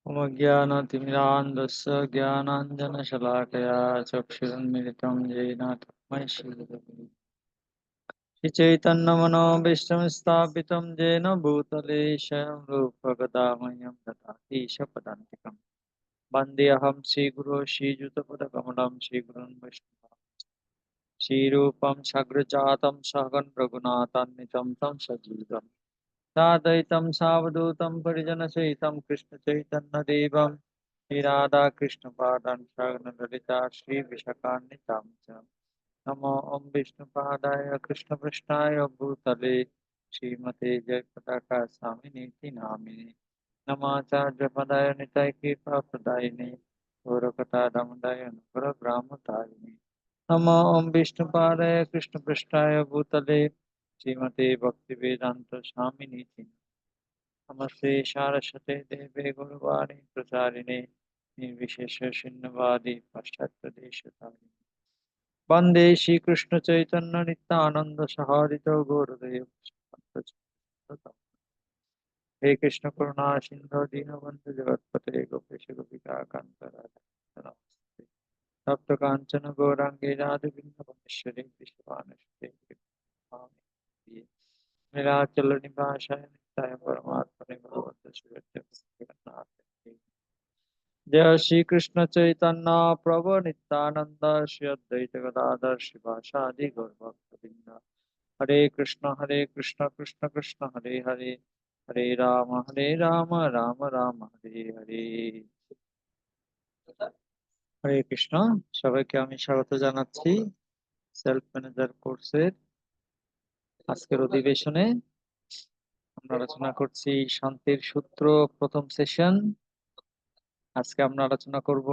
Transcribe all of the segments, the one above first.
मम ज्ञानतिमिरान्धस्य ज्ञानाञ्जनशलाकया चक्षुरुन्मिलितं येन तस्मै श्रीगुरवे श्रीचैतन्यमनोभीष्टं स्थापितं येन भूतले स्वयं रूपगदामह्यं ददाति शपदान्तिकम् वन्देऽहं श्रीगुरो श्रीयुतपदकमलं श्रीगुरुन् वैष्णवम् श्रीरूपं सग्रजातं सहगं रघुनाथान्वितं तं सजीवम् साद्वैतं सावधूतं परिजनसहितं कृष्णचैतन्यदेवं श्रीराधाकृष्णपादान् ललिता श्रीविशाखान्वितां च नमो ॐ विष्णुपादाय कृष्णपृष्ठाय भूतले श्रीमते जयपताका स्वामिनीति नामिने नमाचार्यपदाय निताय कृपाप्रदायिने गौरकथादामोदाय अनुग्रहग्रामतारिणे नमो ॐ विष्णुपादाय कृष्णपृष्ठाय भूतले श्रीमते भक्तिवेदांत स्वामिनीति नमस्ते सारस्वते देवे गुरुवाणी प्रचारिणे निर्विशेष शून्यवादी पाश्चात्यदेशतारिणे वंदे श्रीकृष्ण चैतन्य नित्यानंद सहारित गौरदेव हे कृष्ण करुणा सिंधु दीनबंधु जगत्पते गोपेश गोपिका कांत राधा तप्त कांचन गौरांगे राधे वृंदावनेश्वरी विश्वानश्वरी नीलाचल निवासाय नित्याय परमात्मने भगवते श्रीमते भक्तिवेदांत देव। जय श्री कृष्ण चैतन्य प्रभु नित्यानंद श्री अद्वैत गदाधर शिवासादि गौरभक्तवृंद हरे कृष्ण कृष्ण कृष्ण हरे हरे हरे राम राम राम हरे हरे। হরে কৃষ্ণ। সবাইকে আমি স্বাগত জানাচ্ছি সেলফ ম্যানেজার কোর্সের আজকের অধিবেশনে। আমরা আলোচনা করছি শান্তির সূত্র, প্রথম সেশন। আজকে আমরা আলোচনা করব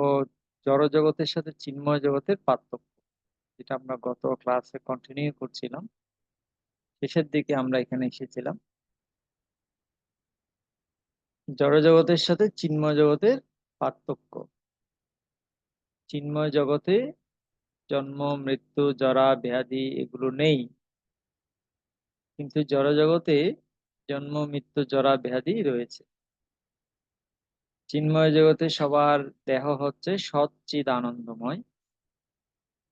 জড় জগতের সাথে চিন্ময় জগতের পার্থক্য, যেটা আমরা গত ক্লাসে কন্টিনিউ করছিলাম। শেষের দিকে আমরা এখানে এসেছিলাম। জড় জগতের সাথে চিন্ময় জগতের পার্থক্য। চিন্ময় জগতে জন্ম, মৃত্যু, জরা, ব্যাধি এগুলো নেই, কিন্তু জড় জগতে জন্ম, মৃত্যু, জরা, ব্যাধি রয়েছে। চিন্ময় জগতে সবার দেহ হচ্ছে সচ্চিদ আনন্দময়,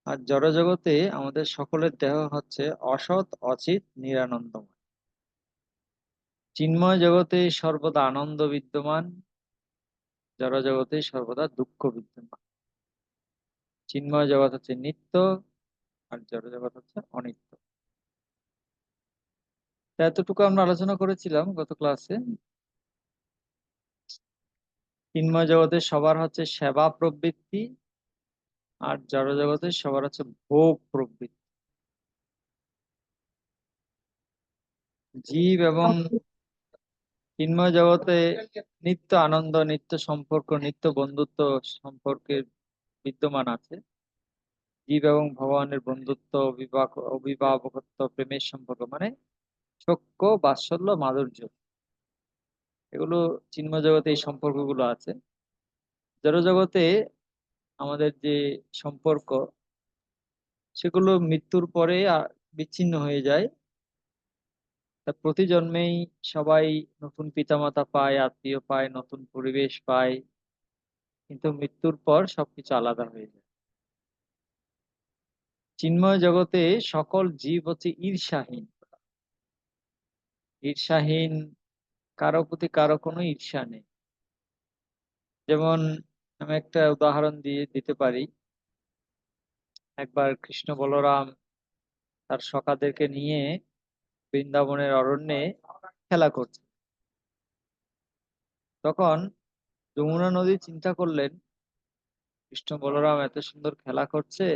আর জড় জগতে আমাদের সকলের দেহ হচ্ছে অসৎ অচিত নিরানন্দময়। চিন্ময় জগতে সর্বদা আনন্দ বিদ্যমান, জড় জগতে সর্বদা দুঃখ বিদ্যমান। চিন্ময় জগৎ হচ্ছে নিত্য, আর জড় জগৎ হচ্ছে অনিত্য। তা এতটুকু আমরা আলোচনা করেছিলাম গত ক্লাসে। চিন্ময় জগতে সবার হচ্ছে সেবা প্রবৃত্তি, আর জড় জগতে সবার হচ্ছে ভোগ প্রবৃত্তি। জীব এবং চিন্ময় জগতে নিত্য আনন্দ, নিত্য সম্পর্ক, নিত্য বন্ধুত্ব সম্পর্কে বিদ্যমান আছে। জীব এবং ভগবানের বন্ধুত্ব, অভিভাবকত্ব, প্রেমের সম্পর্ক, মানে সখ্য, বাৎসল্য, মাধুর্য, এগুলো চিন্ময় জগতে এই সম্পর্কগুলো আছে। জড় জগতে আমাদের যে সম্পর্ক, সেগুলো মৃত্যুর পরে বিচ্ছিন্ন হয়ে যায়। তা প্রতি জন্মেই সবাই নতুন পিতামাতা পায়, আত্মীয় পায়, নতুন পরিবেশ পায়, কিন্তু মৃত্যুর পর সবকিছু আলাদা হয়ে যায়। চিন্ময় জগতে সকল জীব হচ্ছে ঈর্ষাহীন। ঈর্ষাহীন, কারো প্রতি কারো কোনো ঈর্ষা নেই। যেমন আমি একটা উদাহরণ দিয়ে দিতে পারি। একবার কৃষ্ণ বলরাম তার সখাদেরকে নিয়ে বৃন্দাবনের অরণ্যে খেলা করছে। তখন যমুনা নদী চিন্তা করলেন, কৃষ্ণ বলরাম এত সুন্দর খেলা করছে,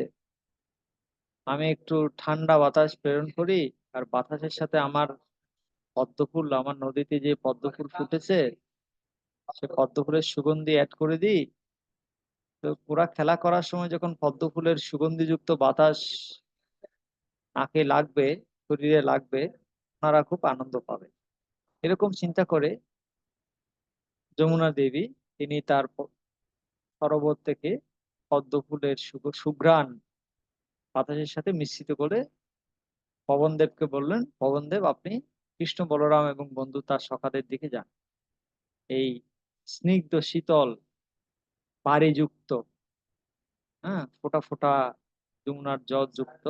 আমি একটু ঠান্ডা বাতাস প্রেরণ করি, আর বাতাসের সাথে আমার পদ্মফুল, আমার নদীতে যে পদ্মফুল ফুটেছে, সে পদ্মফুলের সুগন্ধি অ্যাড করে দিই। তো পুরা খেলা করার সময় যখন পদ্মফুলের সুগন্ধিযুক্ত বাতাস নাকে লাগবে, শরীরে লাগবে, ওনারা খুব আনন্দ পাবে। এরকম চিন্তা করে যমুনা দেবী তিনি তার সরোবর থেকে পদ্মফুলের সুঘ্রাণ বাতাসের সাথে মিশ্রিত করে পবনদেবকে বললেন, পবনদেব আপনি কৃষ্ণ বলরাম এবং বন্ধু তার সখাদের দিকে যান। এই স্নিগ্ধ শীতল ভারী যুক্ত, হ্যাঁ, ফোঁটা ফোঁটা যমুনার জল যুক্ত,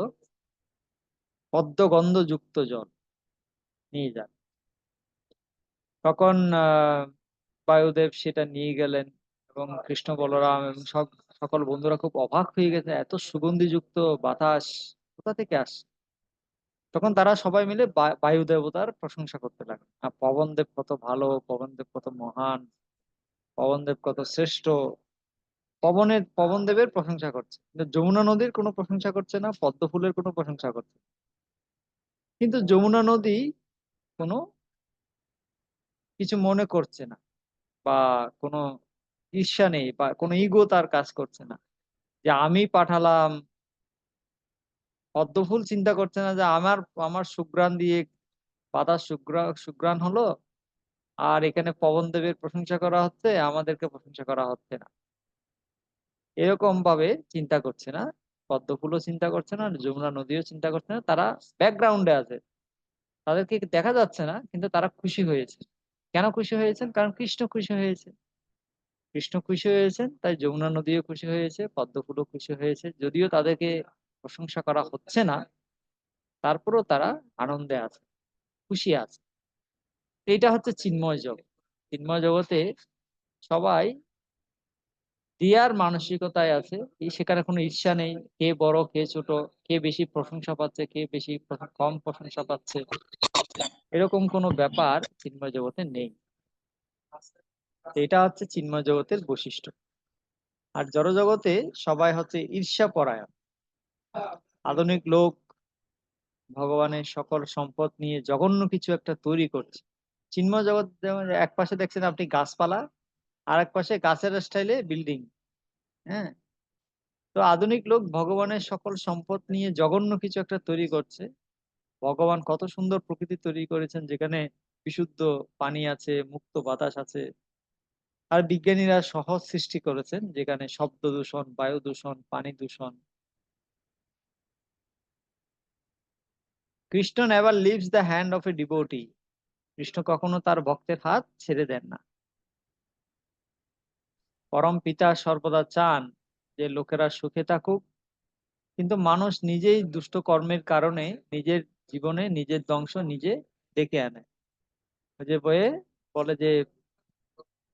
পদ্মগন্ধ যুক্ত জল নিয়ে যান। তখন বায়ুদেব সেটা নিয়ে গেলেন, এবং কৃষ্ণ বলরাম এবং সকল বন্ধুরা খুব অবাক হয়ে গেছে, এত সুগন্ধিযুক্ত বাতাস কোথা থেকে আসছে। তখন তারা সবাই মিলে বায়ু দেবতার প্রশংসা করতে লাগলো, পবনদেব কত ভালো, পবনদেব কত মহান, পবনদেব কত শ্রেষ্ঠ। পবনদেবের প্রশংসা করছে, কিন্তু যমুনা নদীর কোনো প্রশংসা করছে না, পদ্ম ফুলের কোনো প্রশংসা করছে না। কিন্তু যমুনা নদী কোনো কিছু মনে করছে না, বা কোনো ঈর্ষা নেই, বা কোনো ইগো তার কাজ করছে না, যে আমি পাঠালাম। পদ্ম ফুল চিন্তা করছে না যে আমার আমার সুঘ্রাণ দিয়ে বাতাস সুঘ্রাণ হলো, আর এখানে পবন দেবের প্রশংসা করা হচ্ছে, আমাদেরকে প্রশংসা করা হচ্ছে না, এরকম ভাবে চিন্তা করছে না। পদ্ম ফুলও চিন্তা করছে না, যমুনা নদীও চিন্তা করছে না, তারা ব্যাকগ্রাউন্ডে আছে, তাদেরকে দেখা যাচ্ছে না, কিন্তু তারা খুশি হয়েছে। কেন খুশি হয়েছেন? কারণ কৃষ্ণ খুশি হয়েছে। কৃষ্ণ খুশি হয়েছেন, তাই যমুনা নদীও খুশি হয়েছে, পদ্ম ফুলও খুশি হয়েছে। যদিও তাদেরকে প্রশংসা করা হচ্ছে না, তারপরেও তারা আনন্দে আছে, খুশি আছে। এইটা হচ্ছে চিন্ময় জগৎ। চিন্ময় জগতে সবাই দেয়ার মানসিকতায় আছে, সেখানে কোনো ঈর্ষা নেই, কে বড় কে ছোট, কে বেশি প্রশংসা পাচ্ছে, কে বেশি কম প্রশংসা পাচ্ছে, এরকম কোনো ব্যাপার চিন্ময় জগতে নেই। এটা হচ্ছে চিন্ময় জগতের বৈশিষ্ট্য। আর জড় জগতে সবাই হচ্ছে ঈর্ষা পরায়ণ। আধুনিক লোক ভগবানের সকল সম্পদ নিয়ে জঘন্য কিছু একটা তৈরি করছে। চিন্ময় জগৎ যেমন এক পাশে দেখছেন আপনি গাছপালা, আর এক পাশে গাছের স্টাইলে বিল্ডিং। হ্যাঁ, তো আধুনিক লোক ভগবানের সকল সম্পদ নিয়ে জঘন্য কিছু একটা তৈরি করছে। ভগবান কত সুন্দর প্রকৃতি তৈরি করেছেন, যেখানে বিশুদ্ধ পানি আছে, মুক্ত বাতাস আছে। আর বিজ্ঞানীরা সহজ সৃষ্টি করেছেন, যেখানে শব্দ দূষণ, বায়ু দূষণ, পানি দূষণ। Krishna never leaves the hand of a devotee. Krishna কখনো তার ভক্তের হাত ছেড়ে দেন না। পরম পিতা সর্বদা চান যে লোকেরা সুখে থাকুক, কিন্তু মানুষ নিজেই দুষ্ট কর্মের কারণে নিজের জীবনে নিজের ধ্বংস নিজে ডেকে আনে। ওই যে বইয়ে বলে যে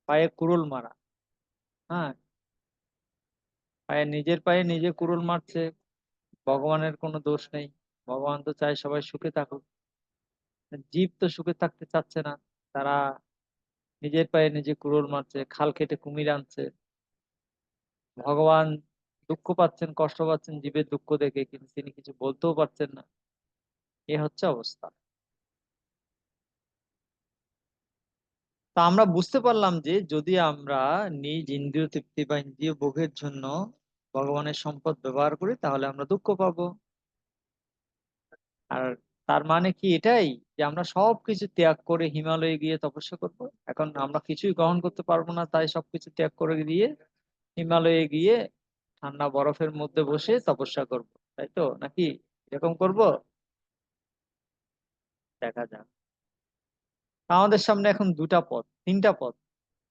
পায়ে কুড়ুল মারা। হ্যাঁ, নিজের পায়ে নিজে কুড়ুল মারছে। ভগবানের কোনো দোষ নেই, ভগবান তো চায় সবাই সুখে থাকুক। জীব তো সুখে থাকতে চাচ্ছে না, তারা নিজের পায়ে নিজে কুড়ুল মারছে, খাল কেটে কুমির আনছে। ভগবান দুঃখ পাচ্ছেন, কষ্ট পাচ্ছেন জীবের দুঃখ দেখে, কিন্তু তিনি কিছু বলতেও পারছেন না। এ হচ্ছে অবস্থা। তা আমরা বুঝতে পারলাম যে যদি আমরা নিজ ইন্দ্রিয় তৃপ্তি বা ইন্দ্রিয় ভোগের জন্য ভগবানের সম্পদ ব্যবহার করি, তাহলে আমরা দুঃখ পাবো। আর তার মানে কি এটাই যে আমরা সবকিছু ত্যাগ করে হিমালয়ে গিয়ে তপস্যা করব? এখন আমরা কিছুই গ্রহণ করতে পারবো না, তাই সবকিছু ত্যাগ করে দিয়ে হিমালয়ে গিয়ে ঠান্ডা বরফের মধ্যে বসে তপস্যা করব, তাই তো নাকি? এরকম করব? দেখা যাক। আমাদের সামনে এখন দুটা পথ, তিনটা পথ।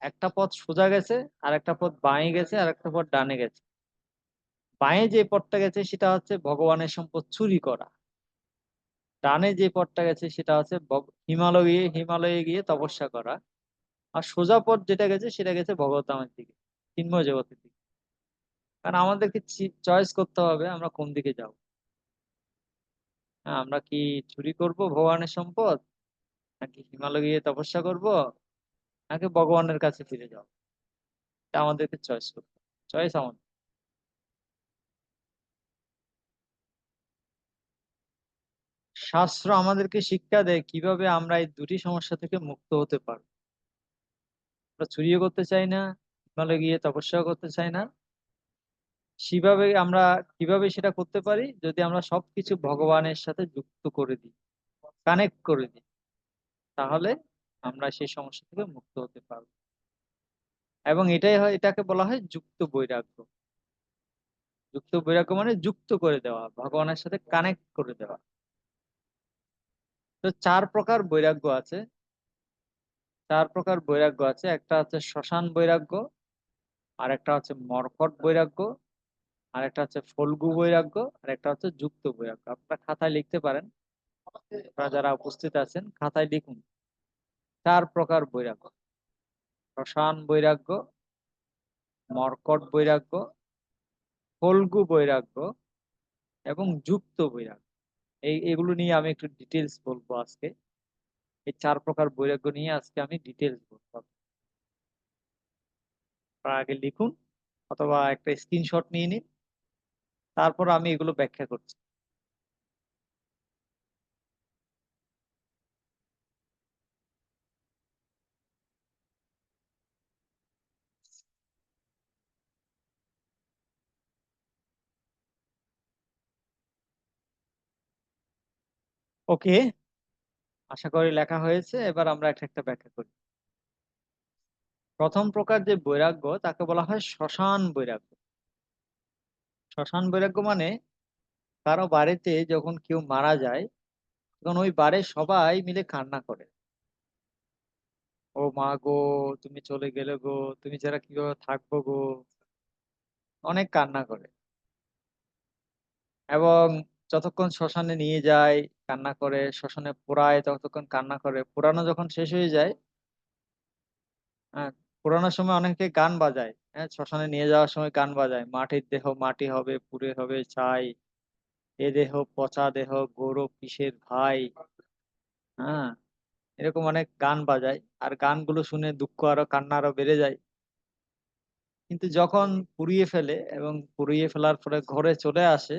একটা পথ সোজা গেছে, আর একটা পথ বাঁয়ে গেছে, আর একটা পথ ডানে গেছে। বাঁয়ে যে পথটা গেছে সেটা হচ্ছে ভগবানের সম্পদ চুরি করা। ডানে যে পথটা গেছে সেটা হচ্ছে হিমালয়ে গিয়ে তপস্যা করা। আর সোজা পথ যেটা গেছে সেটা গেছে ভগবতামের দিকে, চিন্ময় জগতের দিকে। কারণ আমাদেরকে চয়েস করতে হবে আমরা কোন দিকে যাব। হ্যাঁ, আমরা কি চুরি করব ভগবানের সম্পদ, নাকি হিমালয় গিয়ে তপস্যা করব, নাকি ভগবানের কাছে ফিরে যাও? এটা আমাদেরকে চয়েস করতে হবে। চয়েস আমাদের। শাস্ত্র আমাদেরকে শিক্ষা দেয় কিভাবে আমরা এই দুটি সমস্যা থেকে মুক্ত হতে পারবো। আমরা চুরিও করতে চাই না, হিমালয় গিয়ে তপস্যাও করতে চাই না। সেভাবে আমরা কিভাবে সেটা করতে পারি? যদি আমরা সবকিছু ভগবানের সাথে যুক্ত করে দিই, কানেক্ট করে দিই, তাহলে আমরা সেই সমস্যা থেকে মুক্ত হতে পারবো। এবং এটাকে বলা হয় যুক্ত বৈরাগ্য। যুক্ত বৈরাগ্য মানে যুক্ত করে দেওয়া, ভগবানের সাথে কানেক্ট করে দেওয়া। তো চার প্রকার বৈরাগ্য আছে। চার প্রকার বৈরাগ্য আছে। একটা হচ্ছে শ্মশান বৈরাগ্য, আর একটা হচ্ছে মর্কট বৈরাগ্য, আর একটা হচ্ছে ফল্গু বৈরাগ্য, আর একটা হচ্ছে যুক্ত বৈরাগ্য। আপনারা খাতায় লিখতে পারেন, আপনারা যারা উপস্থিত আছেন খাতায় লিখুন। চার প্রকার বৈরাগ্য: শ্মশান বৈরাগ্য, মর্কট বৈরাগ্য, ফল্গু বৈরাগ্য এবং যুক্ত বৈরাগ্য। এগুলো নিয়ে আমি একটু ডিটেলস বলবো আজকে। এই চার প্রকার বৈরাগ্য নিয়ে আজকে আমি ডিটেলস বলবো। আপনারা আগে লিখুন অথবা একটা স্ক্রিনশট নিয়ে নিন, তারপর আমি এগুলো ব্যাখ্যা করছি। ওকে, আশা করি লেখা হয়েছে। এবার আমরা একটা একটা ব্যাখ্যা করি। প্রথম প্রকার যে বৈরাগ্য তাকে বলা হয় শ্মশান বৈরাগ্য। শ্মশান বৈরাগ্য মানে কারো বাড়িতে যখন কেউ মারা যায়, তখন ওই বাড়ির সবাই মিলে কান্না করে, ও মা গো, তুমি চলে গেলে গো, তুমি ছাড়া কিভাবে থাকবো গো, অনেক কান্না করে। এবং যতক্ষণ শ্মশানে নিয়ে যায় কান্না করে, শ্মশানে পোড়ায় ততক্ষণ কান্না করে। পোড়ানো যখন শেষ হয়ে যায়, হ্যাঁ, পোড়ানোর সময় অনেকে গান বাজায়। হ্যাঁ, শ্মশানে নিয়ে যাওয়ার সময় গান বাজায়, মাটির দেহ মাটি হবে, পুড়ে হবে ছাই, এ দেহ পচা দেহ, গৌরব কিসের ভাই। হ্যাঁ, এরকম অনেক গান বাজায়। আর গানগুলো শুনে দুঃখ আরো, কান্না আরো বেড়ে যায়। কিন্তু যখন পুড়িয়ে ফেলে এবং পুড়িয়ে ফেলার পরে ঘরে চলে আসে,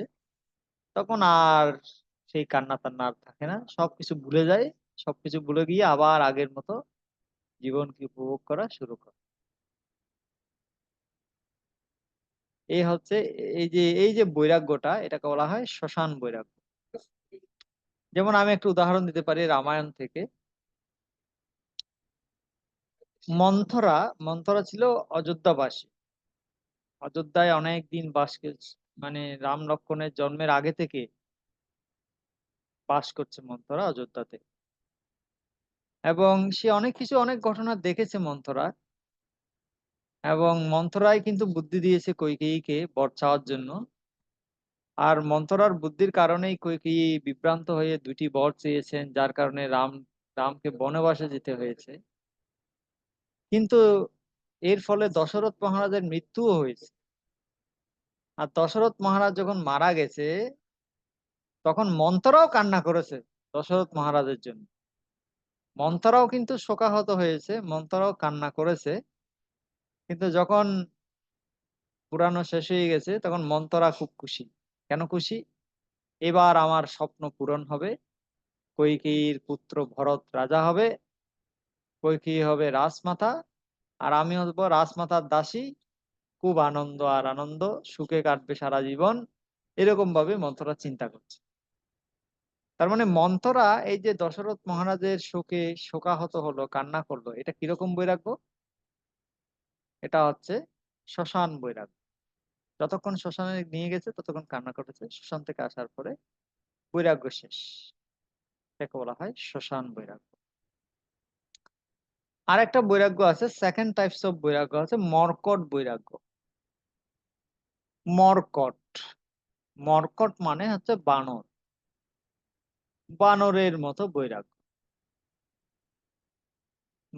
তখন আর সেই কান্না টান্না আর থাকে না, সবকিছু ভুলে যায়। সবকিছু ভুলে গিয়ে আবার আগের মতো জীবনকে উপভোগ করা শুরু করে। এই হচ্ছে, এই যে বৈরাগ্যটা, এটাকে বলা হয় শ্মশান বৈরাগ্য। যেমন আমি একটা উদাহরণ দিতে পারি রামায়ণ থেকে। মন্থরা মন্থরা ছিল অযোধ্যাবাসী। অযোধ্যায় অনেক দিন মানে রাম লক্ষ্মণের জন্মের আগে থেকে বাস করছে মন্থরা অযোধ্যাতে। এবং সে অনেক কিছু, অনেক ঘটনা দেখেছে মন্থরা। এবং মন্থরাই কিন্তু বুদ্ধি দিয়েছে কৈকেয়ীকে বর চাওয়ার জন্য। আর মন্থরার বুদ্ধির কারণেই কৈকেয়ী বিভ্রান্ত হয়ে দুটি বর চেয়েছেন, যার কারণে রামকে বনবাসে যেতে হয়েছে। কিন্তু এর ফলে দশরথ মহারাজের মৃত্যুও হয়েছে। আর দশরথ মহারাজ যখন মারা গেছে, তখন মন্থরাও কান্না করেছে দশরথ মহারাজের জন্য। মন্থরাও কিন্তু শোকাহত হয়েছে, মন্থরাও কান্না করেছে। কিন্তু যখন পুরানো শেষ হয়ে গেছে, তখন মন্থরা খুব খুশি। কেন খুশি? এবার আমার স্বপ্ন পূরণ হবে, কৈকেয়ীর পুত্র ভরত রাজা হবে, কৈকেয়ী হবে রাজমাতা, আর আমি হব রাজমাতার দাসী। খুব আনন্দ আর আনন্দ, সুখে কাটবে সারা জীবন। এরকম ভাবে মন্থরা চিন্তা করছে। তার মানে মন্থরা এই যে দশরথ মহারাজের শোকে শোকাহত হলো, কান্না করলো, এটা কিরকম বৈরাগ্য? এটা হচ্ছে শ্মশান বৈরাগ্য। যতক্ষণ শ্মশানে নিয়ে গেছে ততক্ষণ কান্না করেছে, শ্মশান থেকে আসার পরে বৈরাগ্য শেষ। এটাকে বলা হয় শ্মশান বৈরাগ্য। আর একটা বৈরাগ্য আছে, সেকেন্ড টাইপস অফ বৈরাগ্য আছে মর্কট বৈরাগ্য। মর্কট, মর্কট মানে হচ্ছে বানর, বানরের মতো বৈরাগ্য।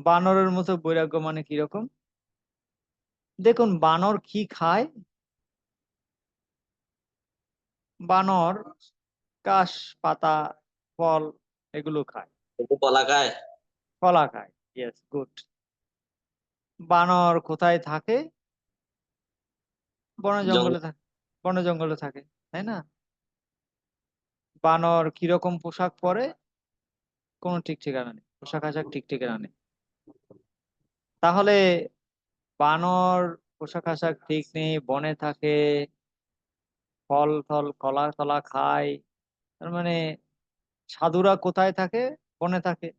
বানরের মতো বৈরাগ্য মানে কিরকম? দেখুন, বানর কি খায়? বানর ঘাস, পাতা, ফল এগুলো খায়। কলা খায়। কলা খায়, ইয়েস, গুড। বানর কোথায় থাকে? বনে জঙ্গলে থাকে। বনে জঙ্গলে থাকে, তাই না? বানর কিরকম পোশাক পরে? কোনো ঠিক ঠিকানা নেই, পোশাক আশাক ঠিক ঠিকানা নেই। তাহলে বানর পোশাক আশাক ঠিক নেই, বনে থাকে, ফল ফল কলা টলা খায়। তার মানে সাধুরা কোথায় থাকে? বনে থাকে।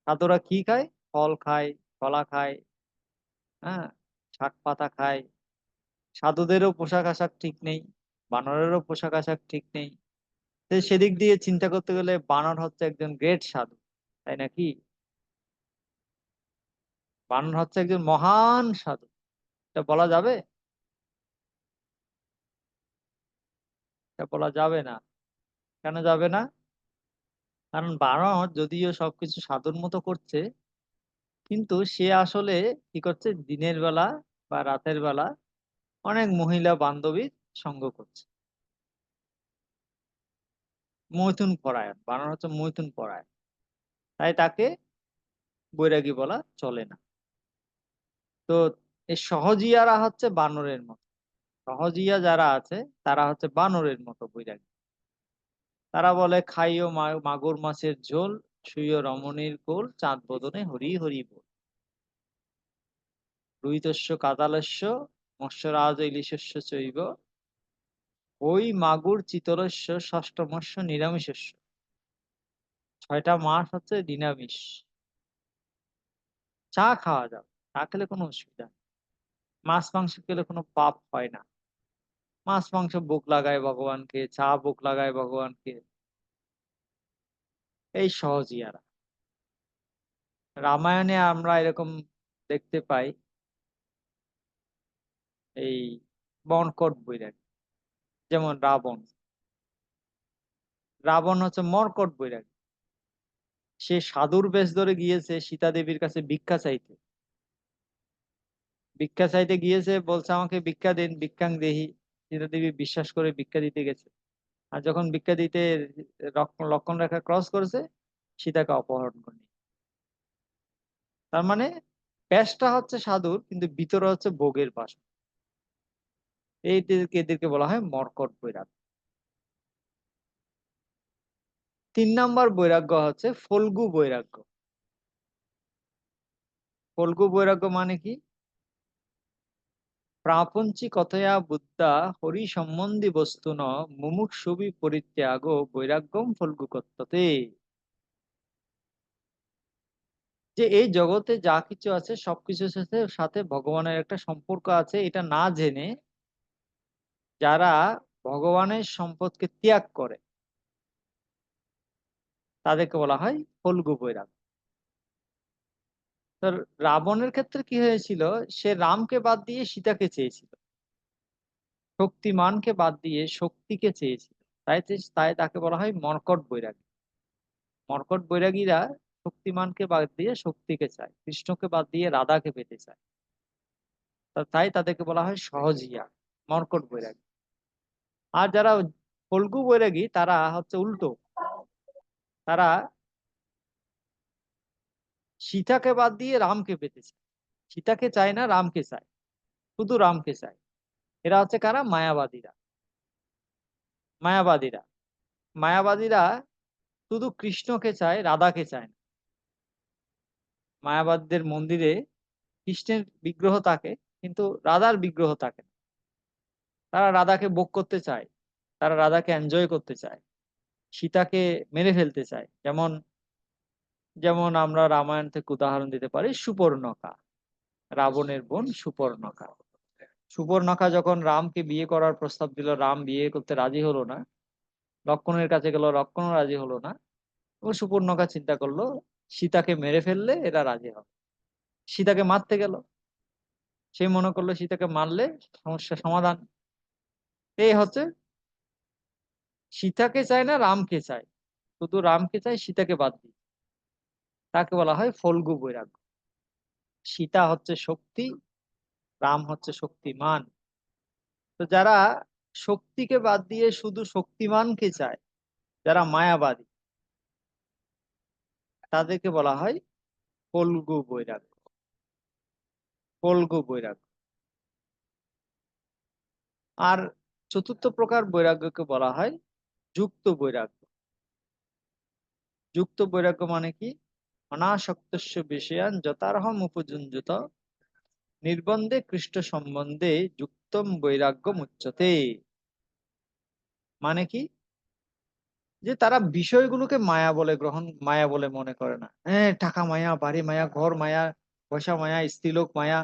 সাধুরা কি খায়? ফল খায়, কলা খায়, হ্যাঁ, শাক পাতা খায়। সাধুদেরও পোশাক আশাক ঠিক নেই, বানরেরও পোশাক আশাক ঠিক নেই। তো সেদিক দিয়ে চিন্তা করতে গেলে বানর হচ্ছে একজন গ্রেট সাধু, তাই নাকি? বানর হচ্ছে একজন মহান সাধু, এটা বলা যাবে? এটা বলা যাবে না। কেন যাবে না? কারণ বানর যদিও সবকিছু সাধুর মতো করছে, কিন্তু সে আসলে কি করছে, দিনের বেলা বা রাতের বেলা অনেক মহিলা বান্ধবীর সঙ্গ করছে। মৈথুন পরায়ণ, বানর হচ্ছে মৈথুন পরায়ণ, তাই তাকে বৈরাগী বলা চলে না। তো এই সহজিয়ারা হচ্ছে বানরের মতো, সহজিয়া যারা আছে তারা হচ্ছে বানরের মতো বৈরাগী। তারা বলে, খাইও মাগুর মাছের ঝোল, শুইও রমণীর কোল, চাঁদ বদনে হরি হরি বল। রুহিতস্য কাতালস্য, মৎস্যরাজ ইলিশস্য চৈব, ওই মাগুর চিতলস্য, ষষ্ঠ মৎস্য নিরামিষস্য। 6টা মাস হচ্ছে নিরামিষ, চা খাওয়া যাবে, চা খেলে কোনো অসুবিধা নেই। মাছ মাংস খেলে কোনো পাপ হয় না। মাছ মাংস ভোগ লাগায় ভগবানকে, চা ভোগ লাগায় ভগবানকে, এই সহজিয়ারা। রামায়ণে আমরা এরকম দেখতে পাই, এই বনকট বৈরাগী, যেমন রাবণ। রাবণ হচ্ছে মর্কট বৈরাগী। সে সাধুর বেশ ধরে গিয়েছে সীতা দেবীর কাছে ভিক্ষা চাইতে। ভিক্ষা চাইতে গিয়েছে, বলছে আমাকে ভিক্ষা দিন, ভিক্ষাং দেহি। সীতা দেবী বিশ্বাস করে ভিক্ষা দিতে গেছে। আর যখন ভিক্ষা দিতে লক্ষণ রেখা ক্রস করেছে, সীতাকে অপহরণ করে নিয়ে। তার মানে বেশটা হচ্ছে সাধুর, কিন্তু ভিতরে হচ্ছে ভোগের বাসনা। এদেরকে বলা হয় মর্কট বৈরাগ্য। 3 নম্বর বৈরাগ্য হচ্ছে ফল্গু বৈরাগ্য। ফল্গু বৈরাগ্য মানে কি? প্রাপঞ্চিকতয়া বুদ্ধা হরি সম্বন্ধী বস্তু ন, মুমুক্ষুবি পরিত্যাগ বৈরাগ্যম ফল্গুকত্বতে। যে এই জগতে যা কিছু আছে সবকিছুর সাথে সাথে ভগবানের একটা সম্পর্ক আছে, এটা না জেনে যারা ভগবানের সম্পদকে ত্যাগ করে তাদেরকে বলা হয় ফল্গু বৈরাগ্য। তো রাবণের ক্ষেত্রে কি হয়েছিল, সে রামকে বাদ দিয়ে সীতাকে চেয়েছিল, শক্তিমানকে বাদ দিয়ে শক্তিকে চেয়েছিল। তাই তাকে বলা হয় মর্কট বৈরাগী। মর্কট বৈরাগীরা শক্তিমানকে বাদ দিয়ে শক্তিকে চায়, কৃষ্ণকে বাদ দিয়ে রাধাকে পেতে চায়। তাই তাদেরকে বলা হয় সহজিয়া, মর্কট বৈরাগী। আর যারা ফল্গু বৈরাগী তারা হচ্ছে উল্টো, তারা সীতাকে বাদ দিয়ে রামকে পেতে চায়, সীতাকে চায় না, রামকে চায়, শুধু রামকে চায়। এরা হচ্ছে কারা? মায়াবাদীরা। মায়াবাদীরা মায়াবাদীরা শুধু কৃষ্ণকে চায়, রাধাকে চায় না। মায়াবাদীদের মন্দিরে কৃষ্ণের বিগ্রহ থাকে, কিন্তু রাধার বিগ্রহ থাকে না। তারা রাধাকে ভোগ করতে চায়, তারা রাধাকে এনজয় করতে চায়, সীতাকে মেরে ফেলতে চায়। যেমন যেমন আমরা রামায়ণ থেকে উদাহরণ দিতে পারি সুপর্ণখা, রাবণের বোন সুপর্ণখা। সুপর্ণখা যখন রামকে বিয়ে করার প্রস্তাব দিল, রাম বিয়ে করতে রাজি হলো না, লক্ষ্মণের কাছে গেল, লক্ষ্মণও রাজি হলো না। এবং সুপর্ণখা চিন্তা করলো সীতাকে মেরে ফেললে এরা রাজি হবে, সীতাকে মারতে গেল। সে মনে করলো সীতাকে মারলে সমস্যা সমাধান। এই হচ্ছে, সীতাকে চায় না, রামকে চায়, শুধু রামকে চায়, সীতাকে বাদ দিয়ে। তাকে বলা হয় ফল্গু বৈরাগ্য। সীতা হচ্ছে শক্তি, রাম হচ্ছে শক্তিমান। তো যারা শক্তিকে বাদ দিয়ে শুধু শক্তিমানকে চায়, যারা মায়াবাদী, তাদেরকে বলা হয় ফল্গু বৈরাগ্য। ফল্গু বৈরাগ্য। আর চতুর্থ প্রকার বৈরাগ্যকে বলা হয় যুক্ত বৈরাগ্য। যুক্ত বৈরাগ্য মানে কি? অনাসক্তস্য বিষয়ান যথার্হম উপযুঞ্জত, নির্বন্ধে কৃষ্ণ সম্বন্ধে যুক্তম বৈরাগ্য মুচ্যতে। মানে কি? যে তারা বিষয়গুলোকে মায়া বলে মনে করে না। হ্যাঁ, টাকা মায়া, বাড়ি মায়া, ঘর মায়া, পয়সা মায়া, স্ত্রীলোক মায়া,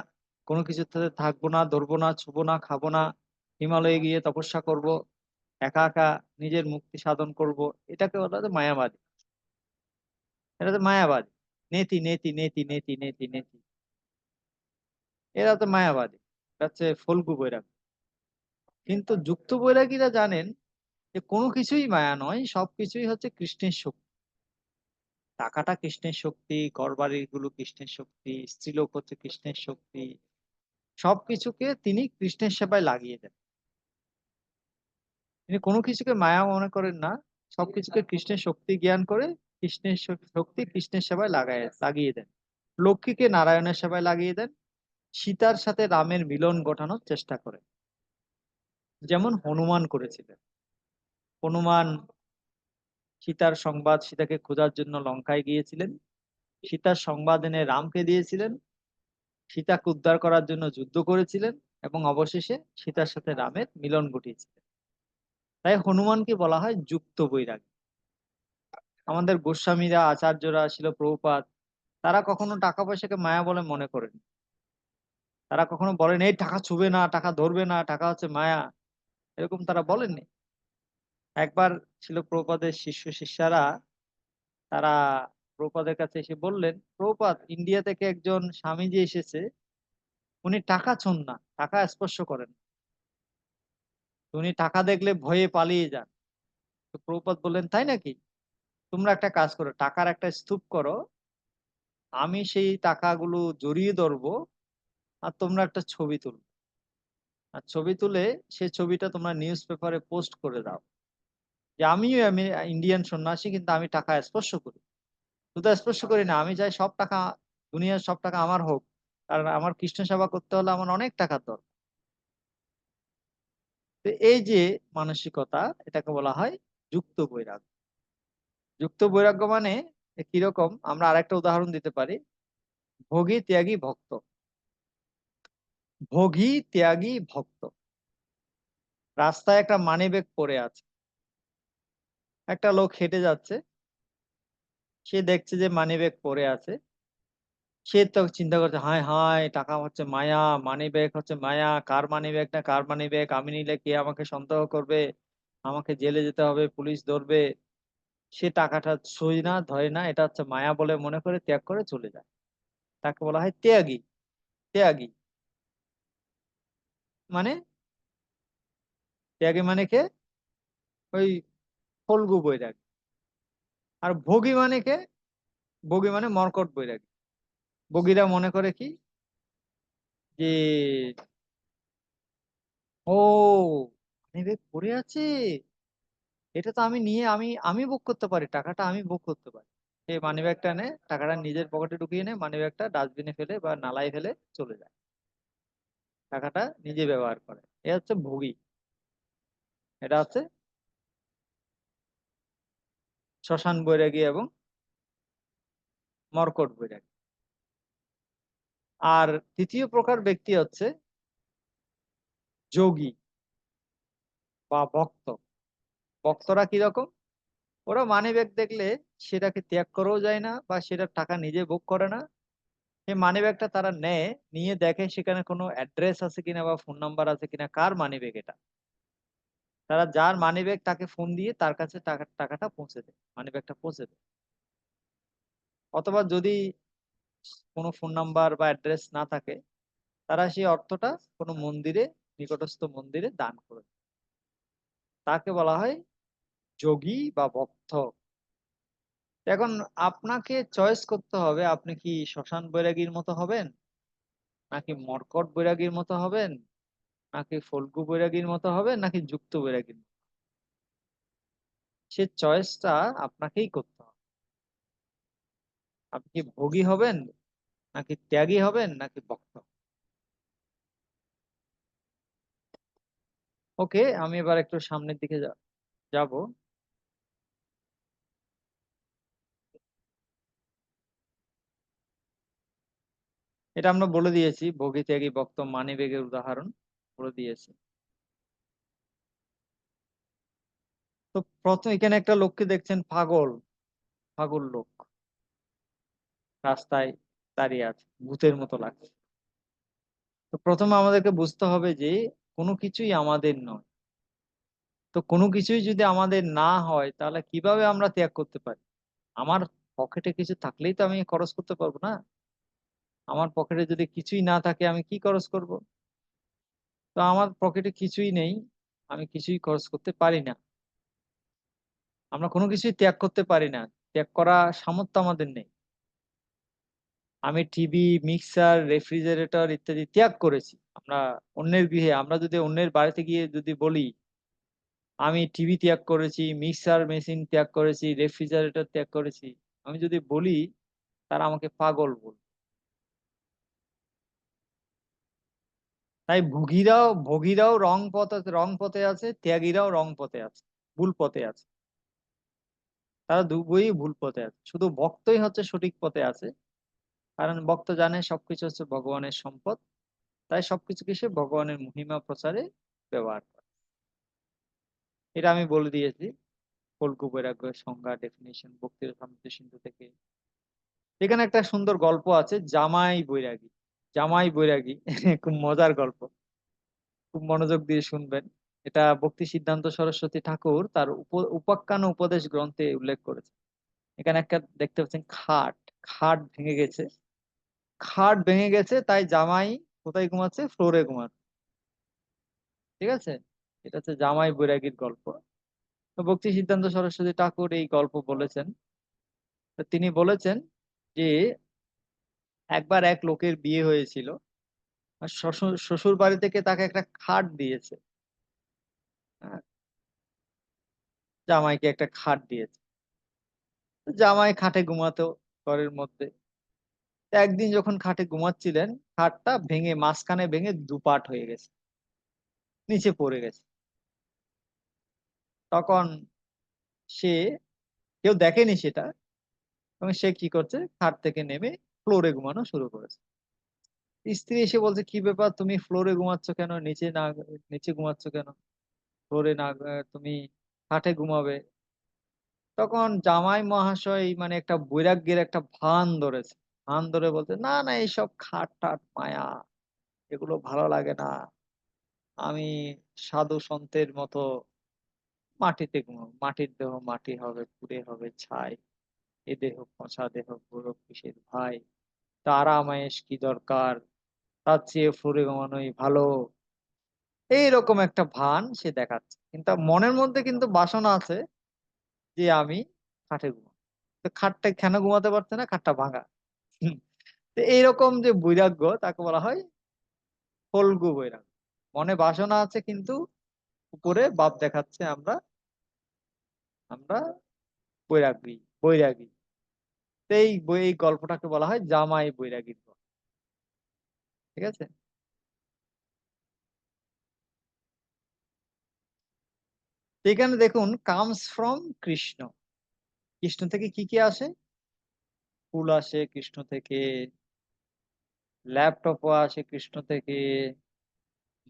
কোনো কিছুর সাথে থাকবো না, ধরবো না, ছুবো না, খাবো না, হিমালয়ে গিয়ে তপস্যা করব, একা একা নিজের মুক্তি সাধন করব। এটাকে বলা হয় মায়াবাদী। এটা তো মায়াবাদী। নেতি নেতি নেতি নেতি নেতি নেতি। এরা তো মায়াবাদী, এটা হচ্ছে ফল্গু বৈরাগ্য। কিন্তু যুক্ত বৈরাগীরা জানেন যে কোনো কিছুই মায়া নয়, সবকিছুই হচ্ছে কৃষ্ণের শক্তি। টাকাটা কৃষ্ণের শক্তি, ঘরবাড়ি গুলো কৃষ্ণের শক্তি, স্ত্রীলোক হচ্ছে কৃষ্ণের শক্তি। সবকিছুকে তিনি কৃষ্ণের সেবায় লাগিয়ে দেন। তিনি কোনো কিছুকে মায়া মনে করেন না, সবকিছুকে কৃষ্ণের শক্তি জ্ঞান করে কৃষ্ণের শক্তি কৃষ্ণের সেবায় লাগিয়ে দেন। লক্ষ্মীকে নারায়ণের সেবায় লাগিয়ে দেন। সীতার সাথে রামের মিলন ঘটানোর চেষ্টা করেন, যেমন হনুমান করেছিলেন। হনুমান সীতার সংবাদ, সীতাকে খোঁজার জন্য লঙ্কায় গিয়েছিলেন। সীতার সংবাদ এনে রামকে দিয়েছিলেন। সীতাকে উদ্ধার করার জন্য যুদ্ধ করেছিলেন এবং অবশেষে সীতার সাথে রামের মিলন ঘটিয়েছিলেন। তাই হনুমানকে বলা হয় যুক্ত বৈরাগী। আমাদের গোস্বামীরা, আচার্যরা, ছিল প্রভুপাদ, তারা কখনো টাকা পয়সাকে মায়া বলে মনে করেন। তারা কখনো বলেন এই টাকা ছুবে না, টাকা ধরবে না, টাকা হচ্ছে মায়া, এরকম তারা বলেননি। একবার ছিল প্রভুপাদের শিষ্য শিষ্যারা, তারা প্রভুপাদের কাছে এসে বললেন, প্রভুপাদ, ইন্ডিয়া থেকে একজন স্বামীজি এসেছে, উনি টাকা ছোঁন না, টাকা স্পর্শ করেন, উনি টাকা দেখলে ভয়ে পালিয়ে যান। তো প্রভুপাদ বললেন, তাই নাকি? তোমরা একটা কাজ করো, টাকার একটা স্তূপ করো, আমি সেই টাকাগুলো জড়িয়ে ধরবো, আর তোমরা একটা ছবি তুলো, আর ছবি তুলে সেই ছবিটা তোমরা নিউজ পেপারে পোস্ট করে দাও যে আমি ইন্ডিয়ান সন্ন্যাসী, কিন্তু আমি টাকা স্পর্শ করি। শুধু স্পর্শ করি না, আমি চাই সব টাকা, দুনিয়ার সব টাকা আমার হোক, কারণ আমার কৃষ্ণ সেবা করতে হলে আমার অনেক টাকার দরকার। তো এই যে মানসিকতা, এটাকে বলা হয় যুক্ত বৈরাগ্য। যুক্ত বৈরাগ্য মানে কিরকম, আমরা আরেকটা উদাহরণ দিতে পারি। ভোগী ত্যাগী ভক্ত। ভোগী ত্যাগী ভক্ত। রাস্তায় একটা মানিব্যাগ পড়ে আছে, একটা লোক হেঁটে যাচ্ছে, সে দেখছে যে মানিব্যাগ পড়ে আছে। সে তো চিন্তা করছে, হায় হায়, টাকা হচ্ছে মায়া, মানিব্যাগ হচ্ছে মায়া, কার মানিব্যাগ না কার মানিব্যাগ, আমি নিলে কে আমাকে সন্দেহ করবে, আমাকে জেলে যেতে হবে, পুলিশ ধরবে। সে টাকাটা ছুঁই না, ধরে না, এটা হচ্ছে মায়া বলে মনে করে ত্যাগ করে চলে যায়। তাকে বলা হয় ত্যাগী। ত্যাগী মানে, ত্যাগী মানে কে? ওই ফল্গু বৈরাগী। আর ভোগী মানে কে? ভোগী মানে মর্কট বৈরাগী। ভোগীরা মনে করে কি, যে ও, মানিব্যাগ পড়ে আছে, এটা তো আমি নিয়ে আমি আমি ভোগ করতে পারি, টাকাটা আমি ভোগ করতে পারি। সে মানিব্যাগটা নেয়, টাকাটা নিজের পকেটে ঢুকিয়ে নেয়, মানিব্যাগটা ডাস্টবিনে ফেলে বা নালায় ফেলে চলে যায়, টাকাটা নিজে ব্যবহার করে। এ হচ্ছে ভোগী। এটা হচ্ছে শ্মশান বৈরাগী এবং মর্কট বৈরাগী। আর তৃতীয় প্রকার ব্যক্তি হচ্ছে যোগী বা ভক্ত। ভক্তরা কিরকম? ওরা মানিব্যাগ দেখলে সেটাকে ত্যাগ করেও যায় না, বা সেটার টাকা নিজে ভোগ করে না। সেই মানিব্যাগটা তারা নেয়, নিয়ে দেখে সেখানে কোনো অ্যাড্রেস আছে কিনা বা ফোন নাম্বার আছে কিনা, কার মানিব্যাগ এটা। তারা যার মানিব্যাগ তাকে ফোন দিয়ে তার কাছে টাকাটা পৌঁছে দেয়, মানিব্যাগটা পৌঁছে দেয়। অথবা যদি কোনো ফোন নাম্বার বা অ্যাড্রেস না থাকে, তারা সেই অর্থটা কোনো মন্দিরে, নিকটস্থ মন্দিরে দান করে দেয়। তাকে বলা হয় যোগী বা ভক্ত। এখন আপনাকে চয়েস করতে হবে, আপনি কি শ্মশান বৈরাগীর মতো হবেন, নাকি মর্কট বৈরাগীর মতো হবেন, নাকি ফল্গু বৈরাগীর মতো হবেন, নাকি যুক্ত বৈরাগীর মতো। সে চয়েসটা আপনাকেই করতে হবে। আপনি কি ভোগী হবেন, নাকি ত্যাগী হবেন, নাকি ভক্ত। ওকে, আমি এবার একটু সামনের দিকে যাব। এটা আমরা বলে দিয়েছি, ভোগী ত্যাগী ভক্ত মানিবেগের উদাহরণ বলে দিয়েছি। তো প্রথম এখানে একটা লোককে দেখছেন, পাগল, পাগল লোক রাস্তায় দাঁড়িয়ে আছে, ভূতের মতো লাগছে। তো প্রথমে আমাদেরকে বুঝতে হবে যে কোনো কিছুই আমাদের নয়। তো কোনো কিছুই যদি আমাদের না হয়, তাহলে কিভাবে আমরা ত্যাগ করতে পারি? আমার পকেটে কিছু থাকলেই তো আমি খরচ করতে পারবো না। আমার পকেটে যদি কিছুই না থাকে আমি কি খরচ করব? তো আমার পকেটে কিছুই নেই, আমি কিছুই খরচ করতে পারি না। আমরা কোনো কিছুই ত্যাগ করতে পারি না। ত্যাগ করা সামর্থ্য আমাদের নেই। আমি টিভি, মিক্সার, রেফ্রিজারেটর ইত্যাদি ত্যাগ করেছি। আমরা অন্যের গৃহে, আমরা যদি অন্যের বাড়িতে গিয়ে যদি বলি, আমি টিভি ত্যাগ করেছি, মিক্সার মেশিন ত্যাগ করেছি, রেফ্রিজারেটর ত্যাগ করেছি। আমি যদি বলি, তারা আমাকে পাগল বলবে। তাই ভোগীরাও রং পথে আছে, ত্যাগীরাও রং পথে আছে, ভুল পথে আছে। তারা দুই ভুল পথে আছে। শুধু ভক্তই হচ্ছে সঠিক পথে আছে। কারণ ভক্ত জানে সবকিছু হচ্ছে ভগবানের সম্পদ। তাই সবকিছুকে সে ভগবানের মহিমা প্রচারে ব্যবহার করে। এটা আমি বলে দিয়েছি। কল্প বৈরাগ্যের সংজ্ঞা, ডেফিনিশন ভক্তির সমৃদ্ধ সিন্ধু থেকে। এখানে একটা সুন্দর গল্প আছে, জামাই বৈরাগী। জামাই বৈরাগী খুব মজার গল্প, খুব মনোযোগ দিয়ে শুনবেন। এটা ভক্তি সিদ্ধান্ত সরস্বতী ঠাকুর তার উপাখ্যান ও উপদেশ গ্রন্থে উল্লেখ করেছে। এখানে একটা দেখতে পাচ্ছেন খাট, খাট ভেঙে গেছে। খাট ভেঙে গেছে, তাই জামাই কোথায় ঘুমাচ্ছে? ফ্লোরে ঘুমাচ্ছে। ঠিক আছে, এটা হচ্ছে জামাই বৈরাগীর গল্প। তো ভক্তি সিদ্ধান্ত সরস্বতী ঠাকুর এই গল্প বলেছেন। তো তিনি বলেছেন যে একবার এক লোকের বিয়ে হয়েছিল, আর শ্বশুর শ্বশুর বাড়ি থেকে তাকে একটা খাট দিয়েছে। হ্যাঁ, জামাইকে একটা খাট দিয়েছে। তো জামাই খাটে ঘুমাতো ঘরের মধ্যে। তো একদিন যখন খাটে ঘুমাচ্ছিলেন, খাটটা ভেঙে মাঝখানে ভেঙে দুপাট হয়ে গেছে, নিচে পড়ে গেছে। তখন সে, কেউ দেখেনি সেটা, এবং সে কি করছে, খাট থেকে নেমে ফ্লোরে ঘুমানো শুরু করেছে। স্ত্রী এসে বলছে, কি ব্যাপার, তুমি ফ্লোরে ঘুমাচ্ছ কেন, নিচে না, নিচে ঘুমাচ্ছ কেন, ফ্লোরে না, তুমি খাটে ঘুমাবে। তখন জামাই মহাশয় মানে একটা বৈরাগ্যের একটা ভান ধরেছে। ভান ধরে বলতে, না না, এইসব খাট টাট মায়া, এগুলো ভালো লাগে না। আমি সাধু সন্তের মতো মাটিতে ঘুমাবো, মাটির দেহ মাটি হবে, পুড়ে হবে ছাই। এ দেহ পচা, দেহ গৌরব কিসের ভাই, তার আরামায়েশ কি দরকার, তার চেয়ে ফ্লোরে ঘুমানোই ভালো। এইরকম একটা ভান সে দেখাচ্ছে, কিন্তু মনের মধ্যে কিন্তু বাসনা আছে যে আমি খাটে ঘুমাবো। তো খাটটা কেন ঘুমাতে পারছে না? খাটটা ভাঙা। হুম। তো এইরকম যে বৈরাগ্য, তাকে বলা হয় ফল্গু বৈরাগ্য। মনে বাসনা আছে কিন্তু উপরে ভাব দেখাচ্ছে আমরা, আমরা বৈরাগী, বৈরাগী। তো এই গল্পটাকে বলা হয় জামাই বৈরাগীর গল্প। ঠিক আছে। তো এখানে দেখুন, কামস ফ্রম কৃষ্ণ। কৃষ্ণ থেকে কি কি আসে? ফুল আসে কৃষ্ণ থেকে, ল্যাপটপও আসে কৃষ্ণ থেকে,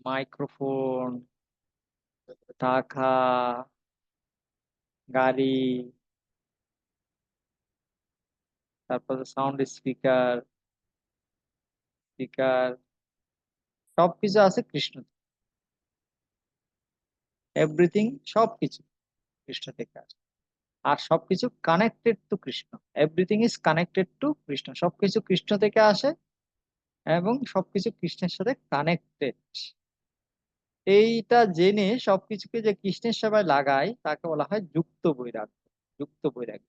মাইক্রোফোন, টাকা, গাড়ি, তারপর সাউন্ড স্পিকার, স্পিকার, সবকিছু আছে কৃষ্ণ থেকে। এভরিথিং, সবকিছু কৃষ্ণ থেকে আসে। আর সবকিছু connected to Krishna. Everything is connected to Krishna. সবকিছু কৃষ্ণ থেকে আসে এবং সবকিছু কৃষ্ণের সাথে কানেক্টেড। এইটা জেনে সবকিছুকে যে কৃষ্ণের সেবায় লাগায়, তাকে বলা হয় যুক্ত বৈরাগ্য। যুক্ত বৈরাগ্য।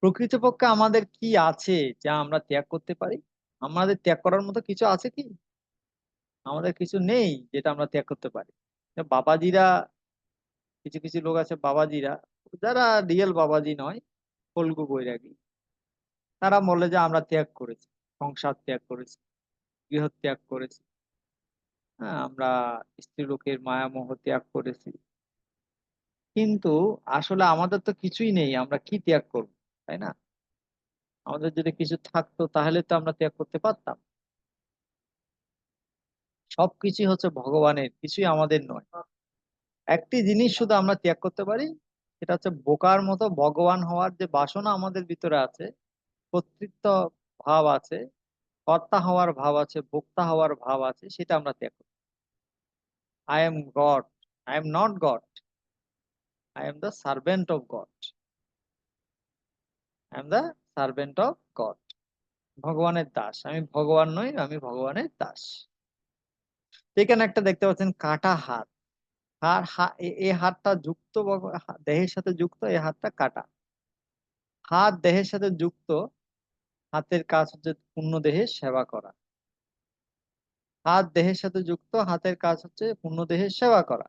প্রকৃতপক্ষে আমাদের কি আছে যা আমরা ত্যাগ করতে পারি? আমাদের ত্যাগ করার মতো কিছু আছে কি? আমাদের কিছু নেই যেটা আমরা ত্যাগ করতে পারি। বাবাজিরা, কিছু কিছু লোক আছে বাবাজিরা, যারা রিয়েল বাবাজি নয়, ফল্গু বৈরাগী, তারা বলে যে আমরা ত্যাগ করেছি, সংসার ত্যাগ করেছি, গৃহ ত্যাগ করেছি, হ্যাঁ, আমরা স্ত্রী লোকের মায়া মোহ ত্যাগ করেছি। কিন্তু আসলে আমাদের তো কিছুই নেই, আমরা কি ত্যাগ করব? তাই না? আমাদের যদি কিছু থাকতো তাহলে তো আমরা ত্যাগ করতে পারতাম। সবকিছুই হচ্ছে ভগবানের, কিছুই আমাদের নয়। একটি জিনিস শুধু আমরা ত্যাগ করতে পারি, সেটা হচ্ছে বোকার মতো ভগবান হওয়ার যে বাসনা আমাদের ভিতরে আছে, কর্তৃত্ব ভাব আছে, কর্তা হওয়ার ভাব আছে, ভোক্তা হওয়ার ভাব আছে, সেটা আমরা ত্যাগ করি। I am god, I am not god, I am the servant of god, I am the servant of god, ভগবানের দাস। আমি ভগবান নই, আমি ভগবানের দাস। এখানে একটা দেখতে পাচ্ছেন কাটা হাত। এই হাতটা যুক্ত দেহের সাথে যুক্ত, এই হাতটা কাটা। হাত দেহের সাথে যুক্ত, হাতের কাজ হচ্ছে পূর্ণ দেহের সেবা করা। হাত দেহের সাথে যুক্ত, হাতের কাজ হচ্ছে পূর্ণ দেহের সেবা করা।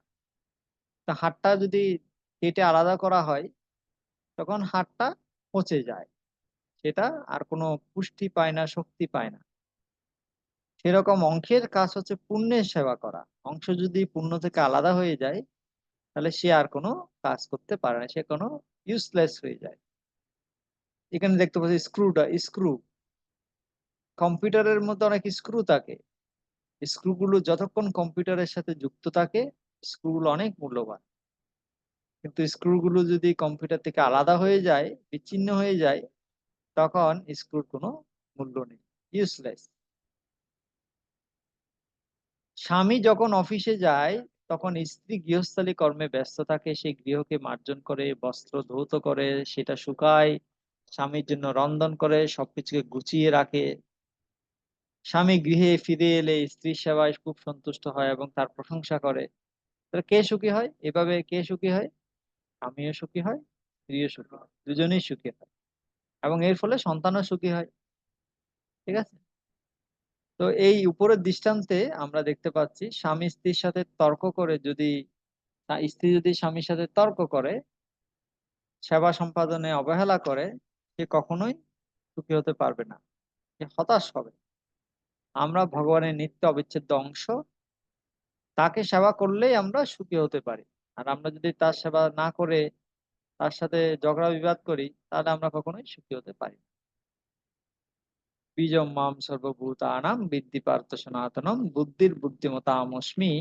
তা হাতটা যদি কেটে আলাদা করা হয়, তখন হাতটা পচে যায়, সেটা আর কোনো পুষ্টি পায় না, শক্তি পায় না। সেরকম অংশের কাজ হচ্ছে পুণ্যের সেবা করা। অংশ যদি পুণ্য থেকে আলাদা হয়ে যায়, তাহলে সে আর কোনো কাজ করতে পারে না, সে কোনো ইউজলেস হয়ে যায়। এখানে দেখতে পাচ্ছি স্ক্রু। কম্পিউটারের মধ্যে অনেক স্ক্রু থাকে। স্ক্রুগুলো যতক্ষণ কম্পিউটারের সাথে যুক্ত থাকে, স্ক্রুগুলো অনেক মূল্যবান। কিন্তু স্ক্রুগুলো যদি কম্পিউটার থেকে আলাদা হয়ে যায়, বিচ্ছিন্ন হয়ে যায়, তখন স্ক্রুর কোনো মূল্য নেই, ইউজলেস। স্বামী যখন অফিসে যায়, তখন স্ত্রী গৃহস্থালী কর্মে ব্যস্ত থাকে। সে গৃহকে মার্জন করে, বস্ত্র ধৌত করে, সেটা শুকায়, স্বামীর জন্য রন্ধন করে, সবকিছুকে গুছিয়ে রাখে। স্বামী গৃহে ফিরে এলে স্ত্রীর সেবায় খুব সন্তুষ্ট হয় এবং তার প্রশংসা করে। তাহলে কে সুখী হয়? এভাবে কে সুখী হয়? স্বামীও সুখী হয়, স্ত্রীও সুখী হয়, দুজনেই সুখী হয়, এবং এর ফলে সন্তানও সুখী হয়। ঠিক আছে? তো এই উপরের দৃষ্টান্তে আমরা দেখতে পাচ্ছি, স্বামী স্ত্রীর সাথে তর্ক করে যদি, স্ত্রী যদি স্বামীর সাথে তর্ক করে, সেবা সম্পাদনে অবহেলা করে, সে কখনোই সুখী হতে পারবে না, সে হতাশ হবে। আমরা ভগবানের নিত্য অবিচ্ছেদ্য অংশ, তাকে সেবা করলেই আমরা সুখী হতে পারি। আর আমরা যদি তার সেবা না করে তার সাথে ঝগড়া বিবাদ করি, তাহলে আমরা কখনোই সুখী হতে পারি না। বীজম মাম সর্বভূতানাং বিদ্ধি পার্থ সনাতনম বুদ্ধির বুদ্ধিমতামস্মি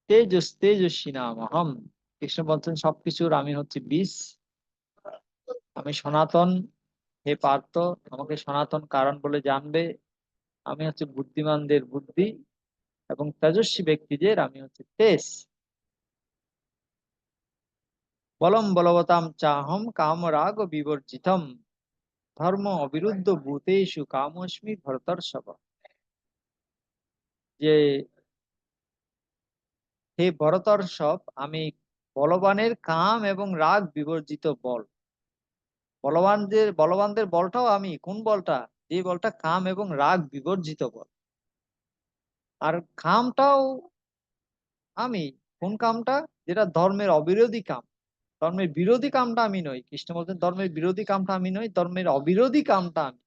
তেজস্তেজস্বী নামহম। কৃষ্ণ বলছেন সবকিছুর আমি হচ্ছে বীজ, আমি সনাতন। হে পার্থ, আমাকে সনাতন কারণ বলে জানবে। আমি হচ্ছে বুদ্ধিমানদের বুদ্ধি, এবং তেজস্বী ব্যক্তিদের আমি হচ্ছে তেজ। বলম বলবতাম চাহম কাম রাগ বিবর্জিতম ধর্ম অবিরুদ্ধ ভূতেষু কামস্মি ভরতর্ষভ। যে হে ভরতর্ষভ, আমি বলবানের কাম এবং রাগ বিবর্জিত বল। বলবানদের বলটাও আমি। কোন বলটা? যে বলটা কাম এবং রাগ বিবর্জিত বল। আর কামটাও আমি। কোন কামটা? যেটা ধর্মের অবিরোধী কাম। ধর্মের বিরোধী কামটা আমি নই। কৃষ্ণ বলছেন ধর্মের বিরোধী কামটা আমি নই, ধর্মের অবিরোধী কামটা আমি।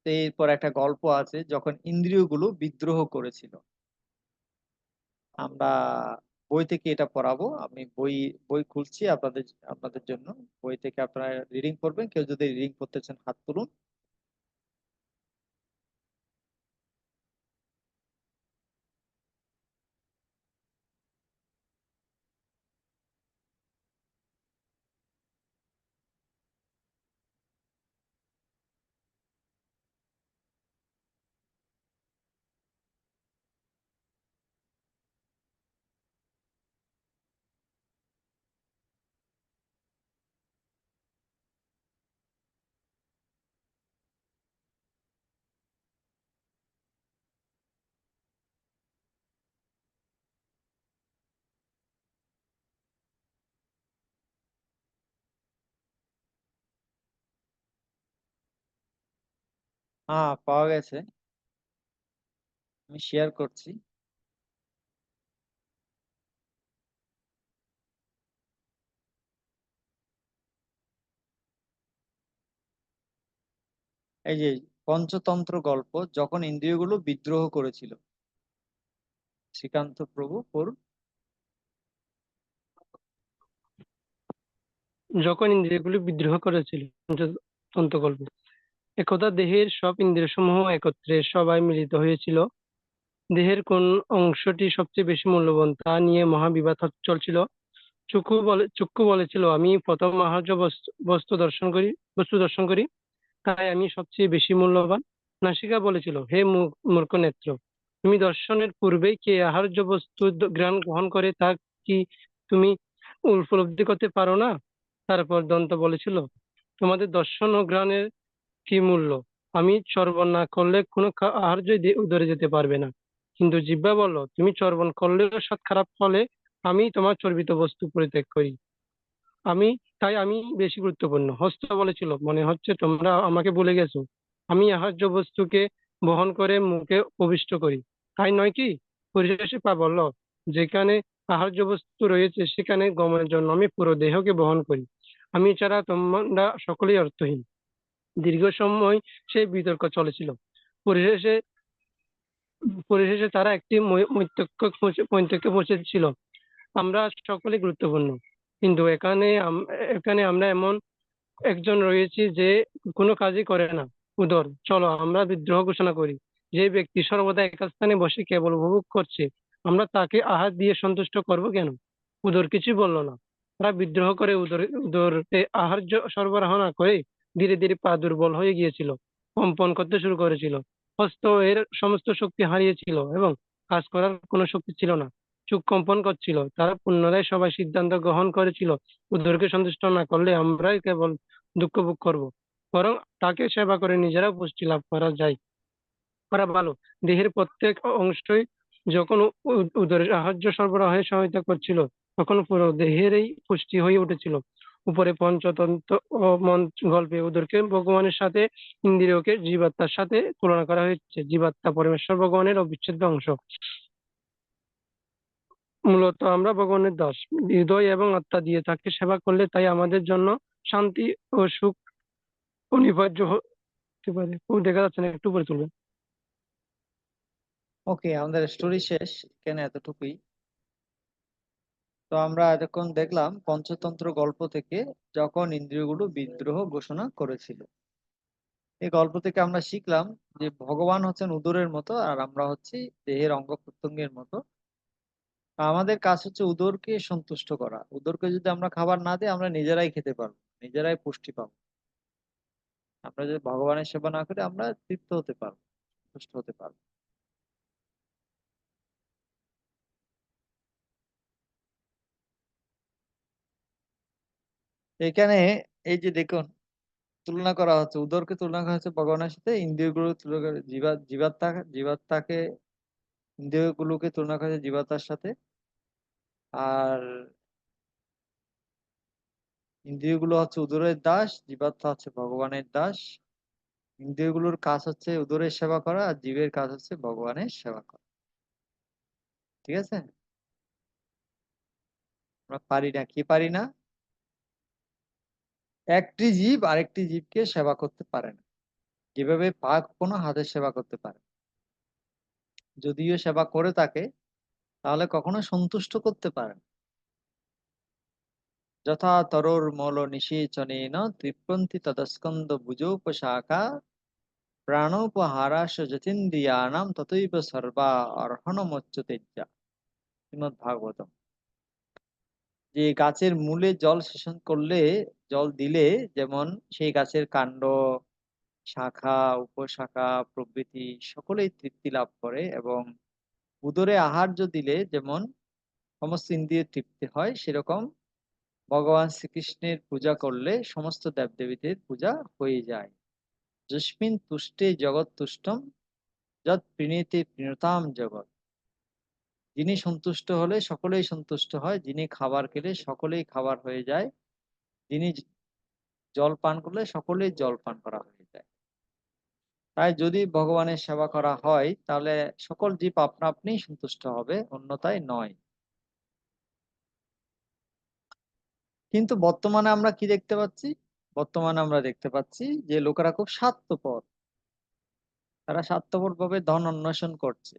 তো এরপর একটা গল্প আছে, যখন ইন্দ্রিয়গুলো বিদ্রোহ করেছিল। আমরা বই থেকে এটা পড়াবো। আমি বই বই খুলছি আপনাদের আপনাদের জন্য। বই থেকে আপনারা রিডিং করবেন। কেউ যদি রিডিং করতে চান হাত তুলুন। হ্যাঁ, পাওয়া গেছে। আমি শেয়ার করছি। এই যে পঞ্চতন্ত্র গল্প, যখন ইন্দ্রিয়গুলো বিদ্রোহ করেছিল। শ্রীকান্ত প্রভু পড়ুন। যখন ইন্দ্রিয়গুলি বিদ্রোহ করেছিল, পঞ্চতন্ত্র গল্প। একদা দেহের সব ইন্দ্রিয়সমূহ একত্রে সবাই মিলিত হয়েছিল। দেহের কোন অংশটি সবচেয়ে বেশি মূল্যবান তা নিয়ে মহাবিবাদ চলছিল। চক্ষু বলেছিল, আমি প্রথম আহার্য বস্তু দর্শন করি, তাই আমি সবচেয়ে বেশি মূল্যবান। নাসিকা বলেছিল, হে মূর্খ নেত্র, তুমি দর্শনের পূর্বেই কে আহার্য বস্তু গ্রহণ করে তা কি তুমি উপলব্ধি করতে পারো না? তারপর দন্ত বলেছিল, তোমাদের দর্শন ও ঘ্রাণের কি মূল্য? আমি চর্বণ না করলে কোনো আহার্যই উদরে যেতে পারবে না। কিন্তু জিহ্বা বলল, তুমি চর্বণ করলেও স্বাদ খারাপ হলে আমি তোমার চর্বিত বস্তু পরিত্যাগ করি। আমি আমি বেশি গুরুত্বপূর্ণ। হস্ত বলেছিল, মনে হচ্ছে তোমরা আমাকে ভুলে গেছো। আমি আহার্য বস্তুকে বহন করে মুখে প্রবিষ্ট করি, তাই নয় কি? পরিশেষে পা বলল, যেখানে আহার্য বস্তু রয়েছে সেখানে গমনের জন্য আমি পুরো দেহকে বহন করি। আমি ছাড়া তোমরা সকলেই অর্থহীন। দীর্ঘ সময় সেই বিতর্ক চলেছিল। পরিশেষে পরিশেষে তারা একটি মৈত্রকে পৌঁছেছিল, আমরা সকলে গুরুত্বপূর্ণ। কিন্তু এখানে আমরা এমন একজন রয়েছি যে কোনো কাজই করে না। উদর, চলো আমরা বিদ্রোহ ঘোষণা করি। যে ব্যক্তি সর্বদা একা স্থানে বসে কেবল উপভোগ করছে, আমরা তাকে আহার দিয়ে সন্তুষ্ট করব কেন? উদর কিছু বলল না। তারা বিদ্রোহ করে উদরে আহার সরবরাহ না করে ধীরে ধীরে পা দুর্বল হয়ে গিয়েছিল, কম্পন করতে শুরু করেছিল। হস্ত এর সমস্ত শক্তি হারিয়েছিল এবং কাজ করার কোনো শক্তি ছিল না। চোখ কম্পন করছিল। তারা পুনরায় সবাই সিদ্ধান্ত গ্রহণ করেছিল, উদরকে সন্তুষ্ট না করলে আমরাই কেবল দুঃখ ভোগ করবো, বরং তাকে সেবা করে নিজেরা পুষ্টি লাভ করা ভালো। দেহের প্রত্যেক অংশই যখন উদরের আহার্য সরবরাহে সহায়তা করছিল, তখন পুরো দেহেরই পুষ্টি হয়ে উঠেছিল। উপরে পঞ্চতন্ত্র ও মন গল্পে উদরকে ভগবানের সাথে, ইন্দ্রিয়কে জীবাত্মার সাথে তুলনা করা হয়েছে। জীবাত্মা পরমেশ্বর ভগবানের অবিচ্ছেদ্য অংশ। মূলত আমরা ভগবানের দাস, হৃদয় এবং আত্মা দিয়ে তাকে সেবা করলে তাই আমাদের জন্য শান্তি ও সুখ অনিবার্য হতে পারে। ও দেখা যাচ্ছে না, একটু করে তুলবেন। ওকে, আমাদের স্টোরি শেষ এখানে, এতটুকুই। তো আমরা এতক্ষণ দেখলাম পঞ্চতন্ত্র গল্প থেকে যখন ইন্দ্রিয়গুলো বিদ্রোহ ঘোষণা করেছিল। এই গল্প থেকে আমরা শিখলাম যে ভগবান হচ্ছেন উদরের মতো, আর আমরা হচ্ছি দেহের অঙ্গ প্রত্যঙ্গের মতো। আমাদের কাজ হচ্ছে উদরকে সন্তুষ্ট করা। উদরকে যদি আমরা খাবার না দিই, আমরা নিজেরাই খেতে পারবো, নিজেরাই পুষ্টি পাবো। আমরা যদি ভগবানের সেবা না করি, আমরা তৃপ্ত হতে পারবো, সুস্থ হতে পারবো। এখানে এই যে দেখুন, তুলনা করা হচ্ছে, উদরকে তুলনা করা হচ্ছে ভগবানের সাথে, ইন্দ্রিয়গুলো তুলনা করে জীবাত্মাকে, ইন্দ্রিয়গুলোকে তুলনা করা হচ্ছে জীবাত্মার সাথে। আর ইন্দ্রিয়গুলো হচ্ছে উদরের দাস, জীবাত্মা হচ্ছে ভগবানের দাস। ইন্দ্রিয়গুলোর কাজ হচ্ছে উদরের সেবা করা, আর জীবের কাজ হচ্ছে ভগবানের সেবা করা। ঠিক আছে? আমরা পারি না, কি পারি না? একটি জীব আরেকটি জীবকে সেবা করতে পারে না, যেভাবে পা কোনো হাতের সেবা করতে পারে। যদিও সেবা করে থাকে, তাহলে কখনো সন্তুষ্ট করতে পারে না। যথা তরোর মল নিষেচনেন তৃপ্যন্তি তদস্কন্দ ভুজোপশাখা প্রাণোপহারাশ যতীন্দ্রিয়াণাম ততৈব সর্বা অর্হণমচ্যুতেজ্জা। শ্রীমদ্ ভাগবতম। যে গাছের মূলে জল সেচন করলে, জল দিলে যেমন সেই গাছের কাণ্ড, শাখা, উপশাখা প্রভৃতি সকলেই তৃপ্তি লাভ করে, এবং উদরে আহার্য দিলে যেমন সমস্ত ইন্দ্রিয় তৃপ্তি হয়, সেরকম ভগবান শ্রীকৃষ্ণের পূজা করলে সমস্ত দেবদেবীদের পূজা হয়ে যায়। যস্মিন তুষ্টে জগৎ তুষ্টম, যৎ প্রীণীতে প্রীণতাম জগৎ। যিনি সন্তুষ্ট হলে সকলেই সন্তুষ্ট হয়, যিনি খাবার খেলে সকলেই খাবার হয়ে যায়, যিনি জল পান করলে সকলেই জল পান করা হয়ে যায়। তাই যদি ভগবানের সেবা করা হয়, তাহলে সকল জীব আপনা আপনি সন্তুষ্ট হবে, অন্যথায় নয়। কিন্তু বর্তমানে আমরা কি দেখতে পাচ্ছি? বর্তমানে আমরা দেখতে পাচ্ছি যে লোকেরা খুব স্বার্থপর। তারা স্বার্থপর ভাবে ধন অন্বেষণ করছে।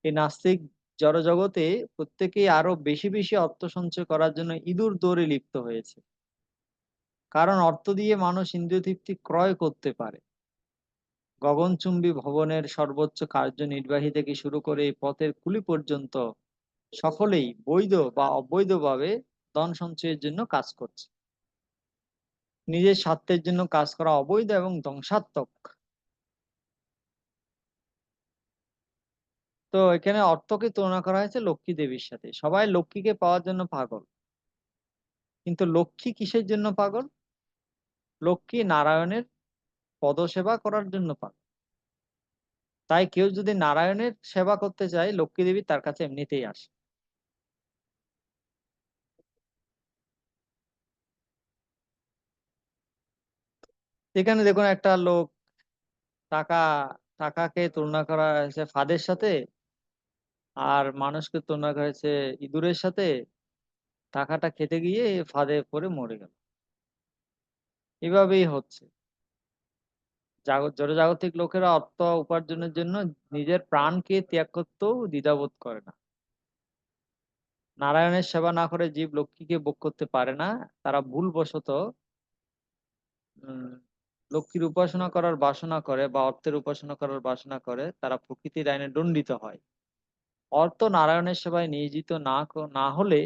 এই নাস্তিক জড়জগতে প্রত্যেকেই আরো বেশি বেশি অর্থ সঞ্চয় করার জন্য ইঁদুর দৌড়ে লিপ্ত হয়েছে। কারণ অর্থ দিয়ে মানুষ ইন্দ্রিয় তৃপ্তি ক্রয় করতে পারে। গগনচুম্বী ভবনের সর্বোচ্চ কার্যনির্বাহী থেকে শুরু করে এই পথের কুলি পর্যন্ত সকলেই বৈধ বা অবৈধভাবে ধন সঞ্চয়ের জন্য কাজ করছে। নিজের স্বার্থের জন্য কাজ করা অবৈধ এবং ধ্বংসাত্মক। তো এখানে অর্থকে তুলনা করা হয়েছে লক্ষ্মী দেবীর সাথে। সবাই লক্ষ্মীকে পাওয়ার জন্য পাগল। কিন্তু লক্ষ্মী কিসের জন্য পাগল? লক্ষ্মী নারায়ণের পদসেবা করার জন্য পাগল। তাই কেউ যদি নারায়ণের সেবা করতে চায়, লক্ষ্মী দেবী তার কাছে এমনিতেই আসে। এখানে দেখুন, একটা লোক টাকা টাকাকে তুলনা করা হয়েছে ফাঁদের সাথে, আর মানুষকে তুলনা করা হয়েছে ইঁদুরের সাথে। টাকাটা খেতে গিয়ে ফাঁদে পড়ে মরে গেল। এভাবেই হচ্ছে। জড়জাগতিক লোকেরা অর্থ উপার্জনের জন্য নিজের প্রাণকে ত্যাগ করতেও দ্বিধাবোধ করে না। নারায়ণের সেবা না করে জীব লক্ষ্মীকে ভোগ করতে পারে না। তারা ভুলবশত উম লক্ষ্মীর উপাসনা করার বাসনা করে বা অর্থের উপাসনা করার বাসনা করে, তারা প্রকৃতির আইনে দণ্ডিত হয়। অর্থ নারায়ণের সেবায় নিয়োজিত না হলে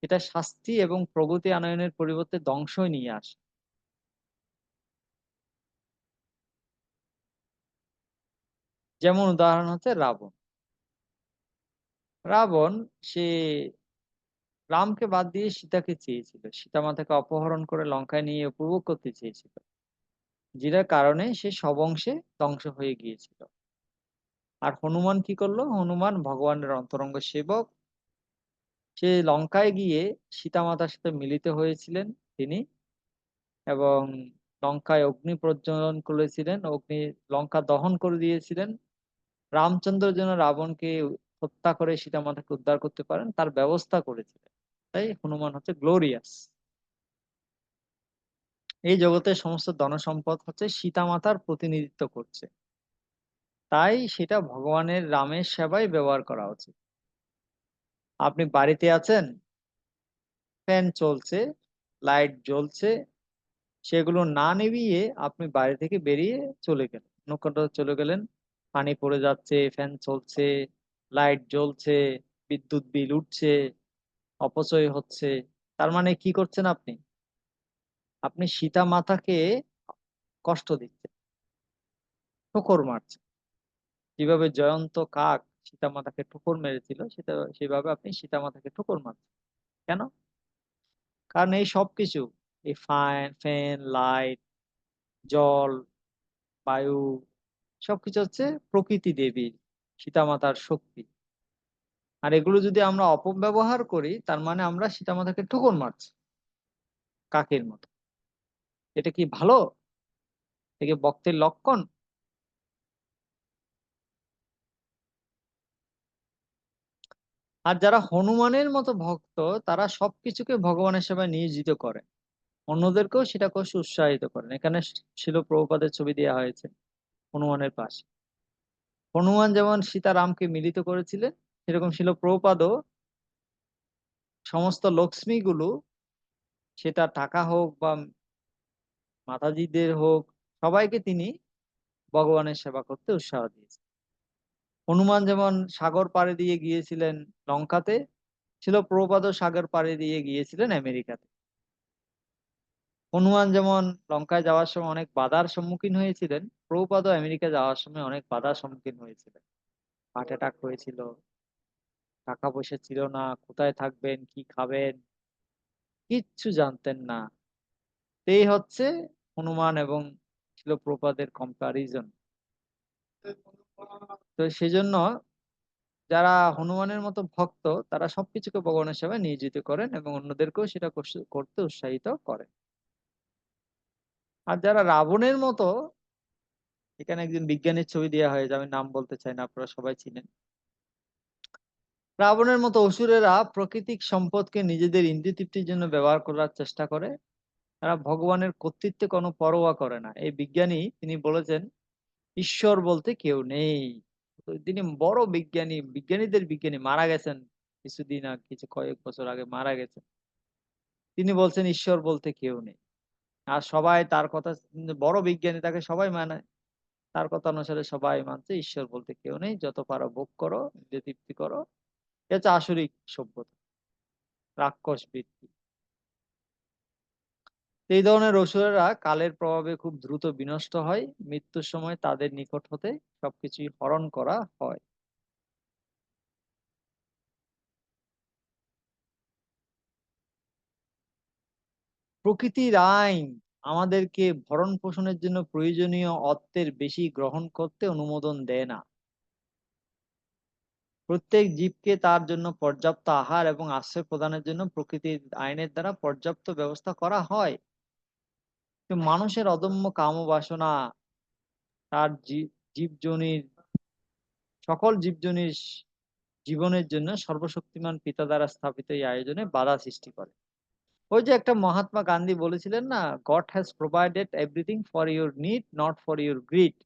এটা শাস্তি এবং প্রগতি আনয়নের পরিবর্তে ধ্বংসই নিয়ে আসে। যেমন উদাহরণ হচ্ছে রাবণ। রাবণ সে রামকে বাদ দিয়ে সীতাকে চেয়েছিল, সীতা মাতাকে অপহরণ করে লঙ্কায় নিয়ে উপভোগ করতে চেয়েছিল, যেটার কারণে সে সবংশে ধ্বংস হয়ে গিয়েছিল। আর হনুমান কি করলো? হনুমান ভগবানের অন্তরঙ্গ সেবক। সে লঙ্কায় গিয়ে সীতা মাতার সাথে মিলিত হয়েছিলেন তিনি, এবং লঙ্কায় অগ্নি প্রজ্বলন করেছিলেন, অগ্নি লঙ্কা দহন করে দিয়েছিলেন। রামচন্দ্র যেন রাবণকে হত্যা করে সীতা মাতাকে উদ্ধার করতে পারেন তার ব্যবস্থা করেছিলেন। তাই হনুমান হচ্ছে গ্লোরিয়াস। এই জগতের সমস্ত ধনসম্পদ হচ্ছে সীতা মাতার প্রতিনিধিত্ব করছে। তাই সেটা ভগবানের রামের সেবায় ব্যবহার করা উচিত। আপনি বাড়িতে আছেন, ফ্যান চলছে, লাইট জ্বলছে, সেগুলো না নিভিয়ে আপনি বাড়ি থেকে বেরিয়ে চলে গেলেন, নৌকাটা চলে গেলেন, পানি পড়ে যাচ্ছে, ফ্যান চলছে, লাইট জ্বলছে, বিদ্যুৎ বিল উঠছে, অপচয় হচ্ছে। তার মানে কি করছেন আপনি? আপনি সীতা মাতাকে কষ্ট দিচ্ছেন, ঠোকর মারছেন। যেভাবে জয়ন্ত কাক সীতা মাতাকে ঠোকর মেরেছিল, সেভাবে আপনি সীতা মাতাকে ঠোকর মারছেন। কেন? কারণ এই সবকিছু, এই ফ্যান, লাইট, জল, বায়ু, সবকিছু হচ্ছে প্রকৃতি দেবীর, সীতামাতার শক্তি। আর এগুলো যদি আমরা অপব্যবহার করি, তার মানে আমরা সীতামাতাকে ঠুকর মারছি কাকের মতো। এটা কি ভালো? থেকে ভক্তের লক্ষণ? আর যারা হনুমানের মতো ভক্ত, তারা সবকিছুকে ভগবানের সেবায় নিয়োজিত করে, অন্যদেরকেও সেটা করতে উৎসাহিত করেন। এখানে শিল প্রভুপাদের ছবি দেওয়া হয়েছে হনুমানের পাশে। হনুমান যেমন সীতারামকে মিলিত করেছিলেন, সেরকম শিল প্রভুপাদও সমস্ত লক্ষ্মীগুলো, সেটা টাকা হোক বা মাতাজিদের হোক, সবাইকে তিনি ভগবানের সেবা করতে উৎসাহ দিয়েছেন। হনুমান যেমন সাগর পাড়ে দিয়ে গিয়েছিলেন লঙ্কাতে, ছিল প্রভুপাদও সাগর পাড়ে দিয়ে গিয়েছিলেন আমেরিকাতে। হনুমান যেমন লঙ্কায় যাওয়ার সময় অনেক বাধার সম্মুখীন হয়েছিলেন, প্রভুপাদও আমেরিকা যাওয়ার সময় অনেক বাধার সম্মুখীন হয়েছিলেন। হার্ট অ্যাটাক হয়েছিল, টাকা পয়সা ছিল না, কোথায় থাকবেন, কি খাবেন, কিচ্ছু জানতেন না। এই হচ্ছে হনুমান এবং ছিল প্রভুপাদের কম্পারিজন। তো সেজন্য যারা হনুমানের মতো ভক্ত, তারা সবকিছুকে ভগবানের সেবায় নিয়োজিত করেন এবং অন্যদেরকেও সেটা করতে উৎসাহিত করেন। আর যারা রাবণের মতো, এখানে একজন বিজ্ঞানীর ছবি দেওয়া হয়েছে, আমি নাম বলতে চাই না, আপনারা সবাই চিনেন। রাবণের মতো অসুরেরা প্রাকৃতিক সম্পদকে নিজেদের ইন্দ্রিয় তৃপ্তির জন্য ব্যবহার করার চেষ্টা করে। তারা ভগবানের কর্তৃত্বে কোনো পরোয়া করে না। এই বিজ্ঞানী তিনি বলেছেন ঈশ্বর বলতে কেউ নেই। তো তিনি বড় বিজ্ঞানী, বিজ্ঞানীদের বিজ্ঞানী, মারা গেছেন কিছুদিন আগে, কয়েক বছর আগে মারা গেছেন। তিনি বলছেন ঈশ্বর বলতে কেউ নেই। আর সবাই তার কথা, বড় বিজ্ঞানী, তাকে সবাই মানে, তার কথা অনুসারে সবাই মানছে ঈশ্বর বলতে কেউ নেই, যত পারো ভোগ করো, ইন্দ্রিয় তৃপ্তি করো। এটা হচ্ছে আসরিক সভ্যতা, রাক্ষস বৃত্তি। এই ধরনের অসুরেরা কালের প্রভাবে খুব দ্রুত বিনষ্ট হয়, মৃত্যুর সময় তাদের নিকট হতে সবকিছুই হরণ করা হয়। প্রকৃতির আইন আমাদেরকে ভরণ পোষণের জন্য প্রয়োজনীয় অর্থের বেশি গ্রহণ করতে অনুমোদন দেয় না। প্রত্যেক জীবকে তার জন্য পর্যাপ্ত আহার এবং আশ্রয় প্রদানের জন্য প্রকৃতির আইনের দ্বারা পর্যাপ্ত ব্যবস্থা করা হয়। কিন্তু মানুষের অদম্য কাম বাসনা তার জীবজনির সকল জীবজনির জীবনের জন্য সর্বশক্তিমান পিতা দ্বারা স্থাপিত এই আয়োজনে বাধা সৃষ্টি করে। ওই যে একটা মহাত্মা গান্ধী বলেছিলেন না, god has provided everything for your need, not for your grid.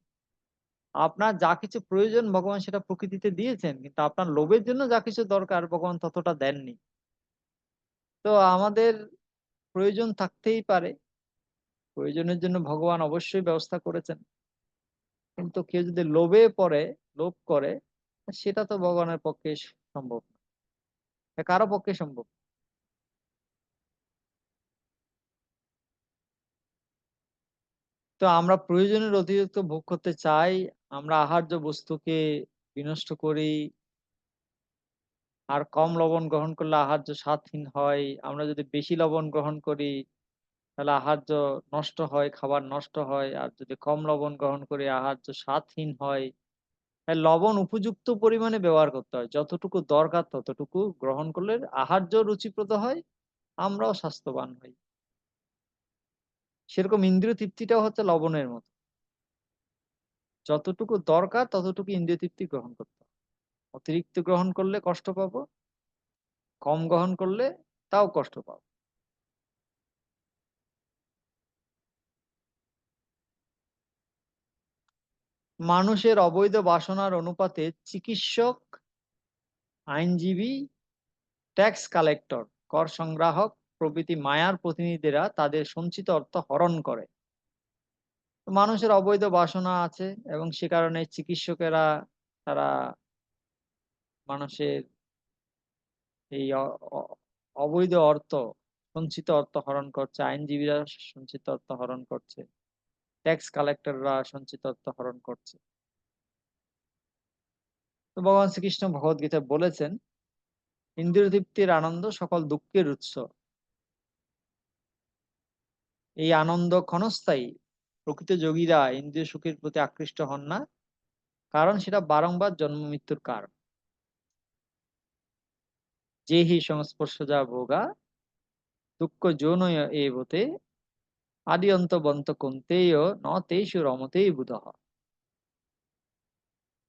আপনার যা কিছু প্রয়োজন ভগবান সেটা প্রকৃতিতে দিয়েছেন, কিন্তু আপনার লোভের জন্য যা কিছু দরকার ভগবান ততটা দেননি। তো আমাদের প্রয়োজন থাকতেই পারে, প্রয়োজনের জন্য ভগবান অবশ্যই ব্যবস্থা করেছেন, কিন্তু কেউ যদি লোভে পড়ে, লোভ করে, সেটা তো ভগবানের পক্ষে সম্ভব না, কারো পক্ষে সম্ভব না। তো আমরা প্রয়োজনের অতিরিক্ত ভোগ করতে চাই, আমরা আহার্য বস্তুকে বিনষ্ট করি। আর কম লবণ গ্রহণ করলে আহার্য স্বাদহীন হয়, আমরা যদি বেশি লবণ গ্রহণ করি তাহলে আহার্য নষ্ট হয়, খাবার নষ্ট হয়। আর যদি কম লবণ গ্রহণ করি আহার্য স্বাদহীন হয়। তাই লবণ উপযুক্ত পরিমাণে ব্যবহার করতে হয়, যতটুকু দরকার ততটুকু গ্রহণ করলে আহার্য রুচিপ্রদ হয়, আমরাও স্বাস্থ্যবান হই। সেরকম ইন্দ্রিয় তৃপ্তিটাও হচ্ছে লবণের মতো, যতটুকু দরকার ততটুকু ইন্দ্রিয় তৃপ্তি গ্রহণ করতে হবে। অতিরিক্ত গ্রহণ করলে কষ্ট পাবো, কম গ্রহণ করলে তাও কষ্ট পাবো। মানুষের অবৈধ বাসনার অনুপাতে চিকিৎসক, আইনজীবী, ট্যাক্স কালেক্টর, কর সংগ্রাহক প্রভৃতি মায়ার প্রতিনিধিরা তাদের সঞ্চিত অর্থ হরণ করে। মানুষের অবৈধ বাসনা আছে এবং সে কারণে চিকিৎসকেরা তারা মানুষের এই অবৈধ অর্থ, সঞ্চিত অর্থ হরণ করছে, আইনজীবীরা সঞ্চিত অর্থ হরণ করছে, ট্যাক্স কালেক্টররা সঞ্চিত অর্থ হরণ করছে। তো ভগবান শ্রীকৃষ্ণ ভগবদ গীতায় বলেছেন, ইন্দ্রিয় তৃপ্তির আনন্দ সকল দুঃখের উৎস। এই আনন্দ ক্ষণস্থায়ী। প্রকৃত যোগীরা ইন্দ্রিয় সুখের প্রতি আকৃষ্ট হন না, কারণ সেটা বারংবার জন্ম মৃত্যুর কারণ। যে হি সংস্পর্শজা ভোগা দুঃখ যৌন এবতে আদি অন্ত বন্ত কন্তেয় ন তেষু রমতেই বুধঃ।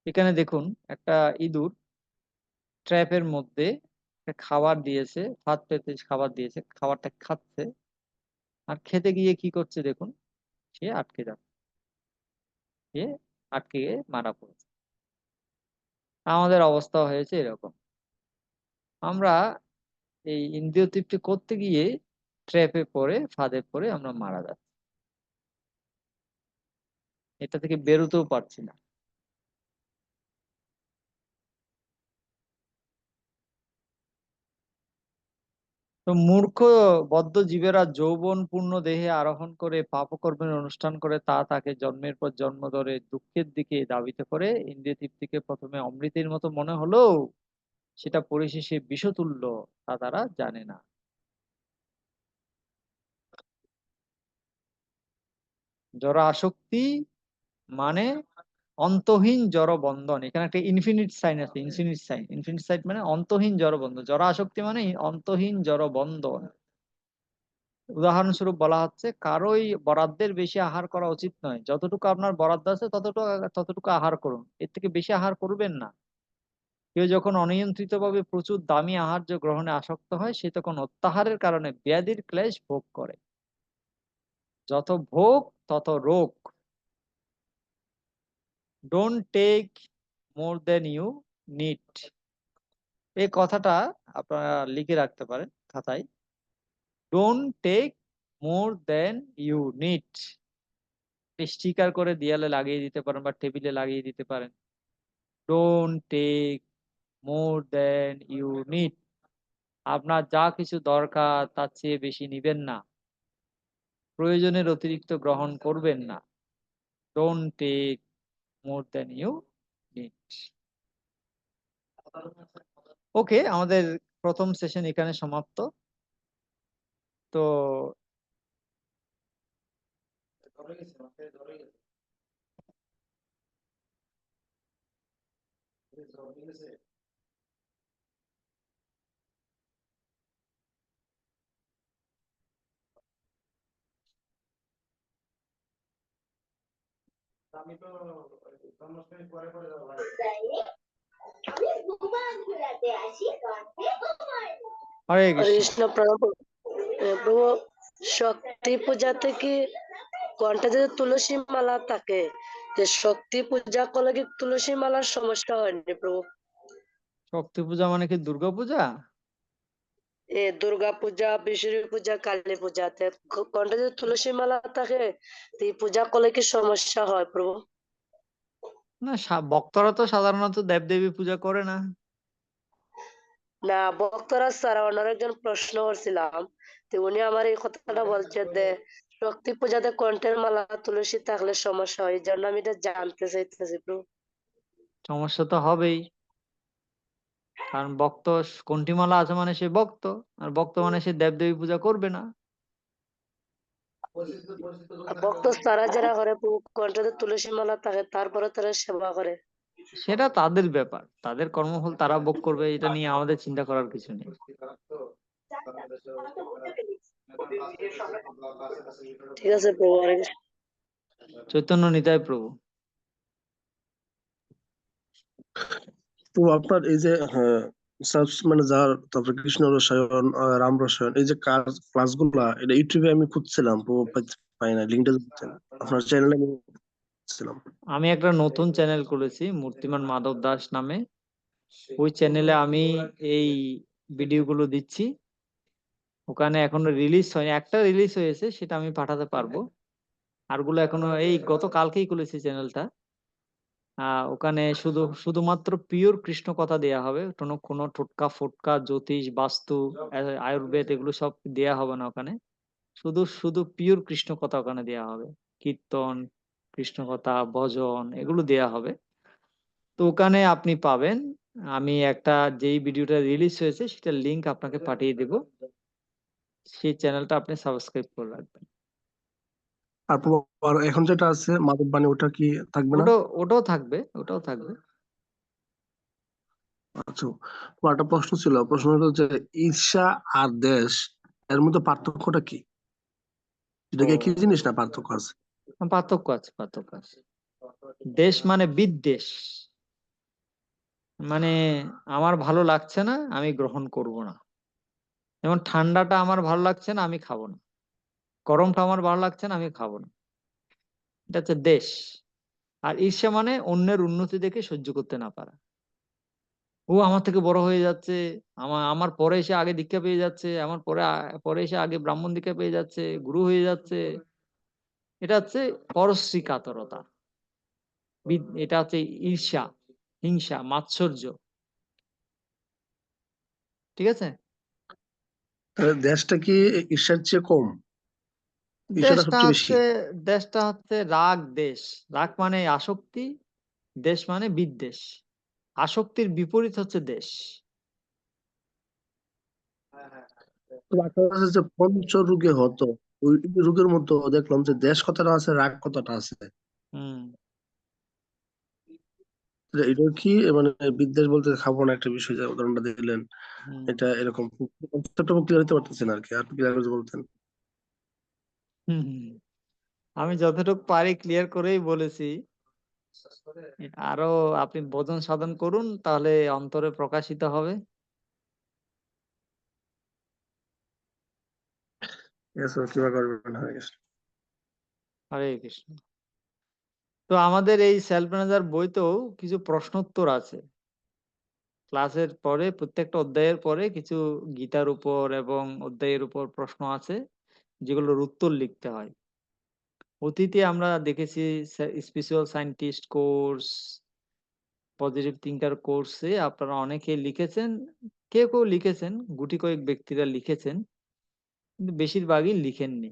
এখানে দেখুন, একটা ইঁদুর ট্র্যাপের মধ্যে একটা খাবার দিয়েছে, ফাঁদ পেতে খাবার দিয়েছে, খাবারটা খাচ্ছে, আর খেতে গিয়ে কি করছে দেখুন, সে আটকে যাচ্ছে, সে আটকে গিয়ে মারা পড়েছে। আমাদের অবস্থা হয়েছে এরকম, আমরা এই ইন্দ্রিয় তৃপ্তি করতে গিয়ে ট্র্যাপে পড়ে, ফাঁদে পড়ে আমরা মারা যাচ্ছি, এটা থেকে বেরোতেও পারছি না। তো মূর্খ বদ্ধ জীবেরা যৌবন পূর্ণ দেহে আরোহণ করে পাপকর্মের অনুষ্ঠান করে, তা তাকে জন্মের পর জন্ম ধরে দুঃখের দিকে ধাবিত করে। ইন্দ্রিয় তৃপ্তিকে প্রথমে অমৃতের মতো মনে হলেও সেটা পরিশেষে বিষতুল্য, তা তারা জানে না। জড় আসক্তি মানে অন্তহীন জড় বন্ধন। এখানে একটা ইনফিনিট সাইন আছে, ইনফিনিট সাইন, ইনফিনিট সাইন মানে অন্তহীন জড় বন্ধন। জড় আসক্তি মানে অন্তহীন জড় বন্ধন। উদাহরণস্বরূপ বলা হচ্ছে, কারোই বরাদ্দের বেশি আহার করা উচিত নয়। যতটুকু আপনার বরাদ্দ আছে ততটুকু ততটুকু আহার করুন, এর থেকে বেশি আহার করবেন না। কেউ যখন অনিয়ন্ত্রিতভাবে প্রচুর দামি আহার্য গ্রহণে আসক্ত হয়, সে তখন অত্যাহারের কারণে ব্যাধির ক্লেশ ভোগ করে। যত ভোগ তত রোগ। Don't take more than you need. এই কথাটা আপনারা লিখে রাখতে পারেন খাতায়। Don't take more than you need. Sticker করে দেয়ালে লাগিয়ে দিতে পারেন বা টেবিলে লাগিয়ে দিতে পারেন। Don't take more than you need. আপনার যা কিছু দরকার তার চেয়ে বেশি নিবেন না, প্রয়োজনের অতিরিক্ত গ্রহণ করবেন না। Don't take more than you need. Okay, আমাদের প্রথম সেশন এখানে সমাপ্ত। তো হরে হরে কৃষ্ণ। কৃষ্ণ প্রভু। প্রভু, শক্তি পূজাতে কি কণ্ঠে যদি তুলসী মালা থাকে, যে শক্তি পূজা করলে কি তুলসী মালার সমস্যা হয়নি প্রভু? শক্তি পূজা মানে কি দুর্গা পূজা? এ দুর্গা পূজা, বিষ্ণু পূজা, কালী পূজাতে কণ্ঠে যদি তুলসী মালা থাকে, তো এই পূজা করলে কি সমস্যা হয় প্রভু? না, ভক্তরা তো সাধারণত দেবদেবী পূজা করে না। না, ভক্তরা ছাড়া অন্য একজন প্রশ্ন করছিলাম, তো উনি আমার এই কথাটা বলছে যে শক্তি পূজাতে কণ্ঠের মালা তুলসী থাকলে সমস্যা হয়, এই জন্য আমি এটা জানতে চাইতেছি প্রভু। সমস্যা তো হবেই, কারণ ভক্ত কণ্ঠিমালা আছে মানে সে ভক্ত, আর ভক্ত মানে সে দেবদেবী পূজা করবে না। আর ভক্ত তারা যারা করে প্রভু, কণ্ঠে তুলসী মালা থাকে তারপরে তারা সেবা করে। সেটা তাদের ব্যাপার, তাদের কর্মফল তারা ভোগ করবে, এটা নিয়ে আমাদের চিন্তা করার কিছু নেই। ঠিক আছে প্রভু, হরে কৃষ্ণ। চৈতন্য নিতাই প্রভু। তো আপনার এই যে মানে যার তারপরে কৃষ্ণ রসায়ন, রাম রসায়ন, এই যে ক্লাস গুলা, এটা ইউটিউবে আমি খুঁজছিলাম, পাই না, লিঙ্কটা দিতেন আপনার চ্যানেলে আমি খুঁজছিলাম। আমি একটা নতুন চ্যানেল করেছি মূর্তিমান মাধব দাস নামে। ওই চ্যানেলে আমি এই ভিডিওগুলো দিচ্ছি। ওখানে এখনো রিলিজ হয়নি, একটা রিলিজ হয়েছে, সেটা আমি পাঠাতে পারবো। আরগুলো এখনো এই গতকালকেই খুলেছি চ্যানেলটা। ওখানে শুধুমাত্র পিওর কৃষ্ণ কথা দেয়া হবে, কোনো টোটকা ফোটকা জ্যোতিষ বাস্তু আয়ুর্বেদ এগুলো সব দেয়া হবে না ওখানে। শুধু শুধু পিওর কৃষ্ণ কথা ওখানে দেয়া হবে। কীর্তন, কৃষ্ণ কথা, ভজন এগুলো দেয়া হবে। তো ওখানে আপনি পাবেন। আমি একটা যেই ভিডিওটা রিলিজ হয়েছে সেটার লিংক আপনাকে পাঠিয়ে দেব, সেই চ্যানেলটা আপনি সাবস্ক্রাইব করে রাখবেন। আর আর এখন যেটা আছে মাধব বাণী, ওটা কি থাকবে না? ওটাও থাকবে, ওটাও থাকবে। আচ্ছা, তো একটা প্রশ্ন হলো যে ঈর্ষা আর দেশ, এর মধ্যে পার্থক্যটা কি? এটা কি একই জিনিস না পার্থক্য আছে? পার্থক্য আছে, পার্থক্য আছে। দেশ মানে বিদ্বেষ, মানে আমার ভালো লাগছে না, আমি গ্রহণ করব না। যেমন ঠান্ডাটা আমার ভালো লাগছে না, আমি খাবো না। গরমটা আমার ভালো লাগছে না, আমি খাবো না। এটা হচ্ছে দেশ। আর ঈর্ষা মানে অন্যের উন্নতি দেখে সহ্য করতে না পারা। ও আমার থেকে বড় হয়ে যাচ্ছে, আমার আমার পরে এসে আগে দীক্ষা পেয়ে যাচ্ছে, আমার পরে এসে আগে ব্রাহ্মণ দীক্ষা পেয়ে যাচ্ছে, গুরু হয়ে যাচ্ছে। এটা হচ্ছে পরশ্রী কাতরতা। এটা হচ্ছে ঈর্ষা, হিংসা, মাৎসর্য। ঠিক আছে। তাহলে দেশটা কি ঈর্ষার চেয়ে কম? ঈর্ষাটা দেশটা সবচেয়ে বেশি? হচ্ছে দেশটা হচ্ছে রাগ দেশ। রাগ মানে আসক্তি, দেশ মানে বিদ্বেষ। আসক্তির বিপরীত হচ্ছে দেশ। তো আপনার কাছে যে পঞ্চরোগে হতো, ওই রোগের মতো দেখলাম যে দেশ কথাটা আছে, রাগ কথাটা আছে। হুম এটা কি মানে বিদ্বেষ বলতে খাবো না একটা বিষয়, যে উদাহরণটা দিলেন, হুম এটা এরকম কনসেপ্টটা ক্লিয়ার হতে পারতেছে না আর কি, আর ক্লিয়ার করে বলতেন। হুম হুম। আমি যতটুকু পারি ক্লিয়ার করেই বলেছি। আরো আপনি বোধন সাধন করুন, তাহলে অন্তরে প্রকাশিত হবে। ঠিক আছে, কিভাবে করবেন, হয়ে গেছে। হরে কৃষ্ণ। তো আমাদের এই সেলফ ম্যানেজার বইতেও কিছু প্রশ্নোত্তর আছে। ক্লাসের পরে প্রত্যেকটা অধ্যায়ের পরে কিছু গীতার উপর এবং অধ্যায়ের উপর প্রশ্ন আছে, যেগুলোর উত্তর লিখতে হয়। অতীতে আমরা দেখেছি spiritual scientist course, positive thinker কোর্সে আপনারা অনেকে লিখেছেন। কেউ কেউ লিখেছেন, গুটি কয়েক ব্যক্তিরা লিখেছেন, কিন্তু বেশিরভাগই লিখেননি।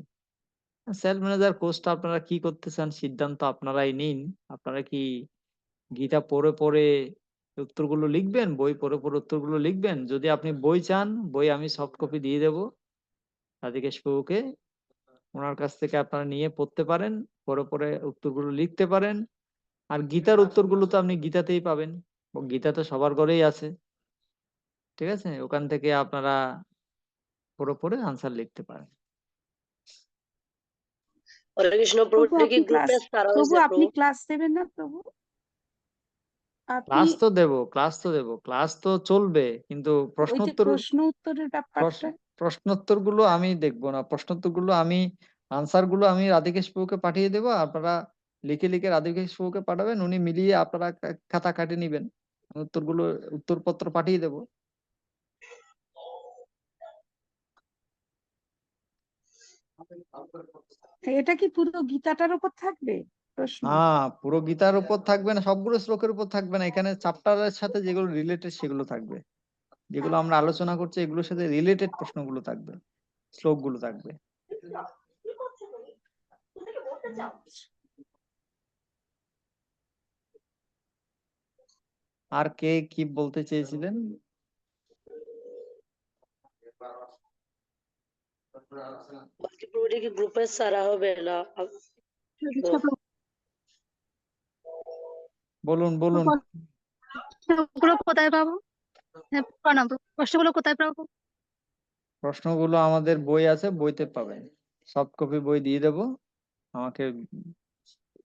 সেলফ ম্যানেজার কোর্সটা আপনারা কি করতে চান সিদ্ধান্ত আপনারাই নিন। আপনারা কি গীতা পড়ে পড়ে উত্তরগুলো লিখবেন, বই পড়ে পড়ে উত্তরগুলো লিখবেন? যদি আপনি বই চান, বই আমি সফট কপি দিয়ে দেব রাধিকেশ প্রভুকে। ওনার কাছ থেকে আপনারা নিয়ে পড়তে পারেন, পরে পরে উত্তরগুলো লিখতে পারেন। আর গীতার উত্তরগুলো তো আপনি গীতাতেই পাবেন, ও গীতা তো সবার ঘরেই আছে, ঠিক আছে? ওখান থেকে আপনারা পড়ে পড়ে আনসার লিখতে পারেন। হরে কৃষ্ণ প্রভু, প্রভু এটা কি আপনি ক্লাস গ্রুপে ছাড়া প্রভু হয়েছে আপনি প্রভু? ক্লাস নেবেন না প্রভু? আপনি ক্লাস তো চলবে, কিন্তু ওই যে প্রশ্নোত্তর প্রশ্ন উত্তরের ব্যাপারটা, প্রশ্নোত্তর গুলো আমি দেখবো না, প্রশ্নোত্তর গুলো আমি, আনসার গুলো আমি রাধিকেশ বাবুকে পাঠিয়ে দেবো, আপনারা লিখে লিখে রাধিকেশ বাবুকে পাঠাবেন, উনি মিলিয়ে আপনারা খাতা কাটে নিবেন, উত্তরগুলো, উত্তরপত্র পাঠিয়ে দেবো। এটা কি পুরো গীতাটার উপর থাকবে প্রশ্ন? হ্যাঁ, পুরো গীতার উপর থাকবে না, সবগুলো শ্লোকের উপর থাকবে না, এখানে চ্যাপ্টারের সাথে যেগুলো রিলেটেড সেগুলো থাকবে, যেগুলো আমরা আলোচনা করছি এগুলোর সাথে রিলেটেড প্রশ্নগুলো থাকবে, শ্লোকগুলো থাকবে। আর কে কি বলতে চেয়েছিলেন? বলছি প্রভু, এটা কি গ্রুপে ছাড়া হবে না? বলুন বলুন। প্রশ্নগুলো কোথায় পাবো? হ্যাঁ, প্রণাম। প্রশ্নগুলো কোথায় পাবো? প্রশ্নগুলো আমাদের বই আছে, বইতে পাবেন, সফট কপি বই দিয়ে দেবো। আমাকে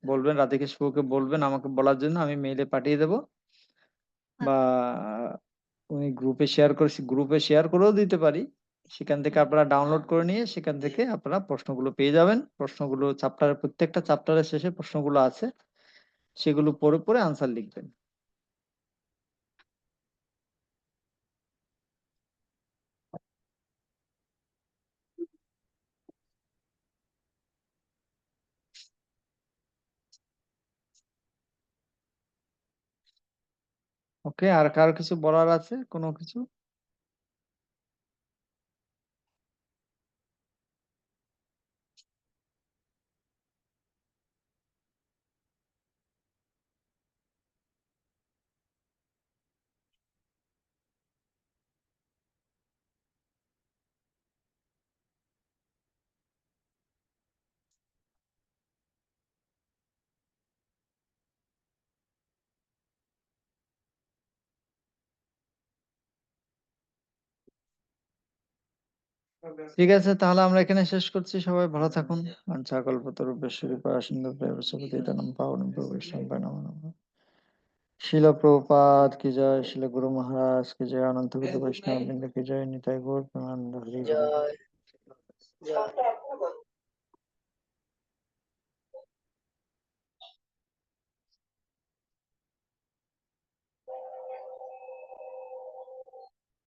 বলবেন, রাধিকেশ বাবুকে বলবেন আমাকে বলার জন্য, আমি মেইলে পাঠিয়ে দেবো, বা উনি গ্রুপে শেয়ার করেও দিতে পারি। সেখান থেকে আপনারা ডাউনলোড করে নিয়ে সেখান থেকে আপনারা প্রশ্নগুলো পেয়ে যাবেন। প্রশ্নগুলো প্রত্যেকটা চ্যাপ্টারের শেষে প্রশ্নগুলো আছে, সেগুলো পড়ে পড়ে আনসার লিখবেন। ওকে, আর কার কিছু বলার আছে, কোনো কিছু? ঠিক আছে, তাহলে আমরা এখানে শেষ করছি, সবাই ভালো থাকুন। বাঞ্ছাকল্পতরুভ্যশ্চ কৃপাসিন্ধুভ্যেব পতিতানাং পাবনেভ্যো বৈষ্ণবেভ্যো নমো নমঃ। শিল প্রভুপাদ কি জয়, শিল গুরু মহারাজ কি জয়, অনন্ত গুরু বৈষ্ণব বৃন্দ কি জয়, নিতাই গৌর প্রেমানন্দ হরি হরি। জয় জয়।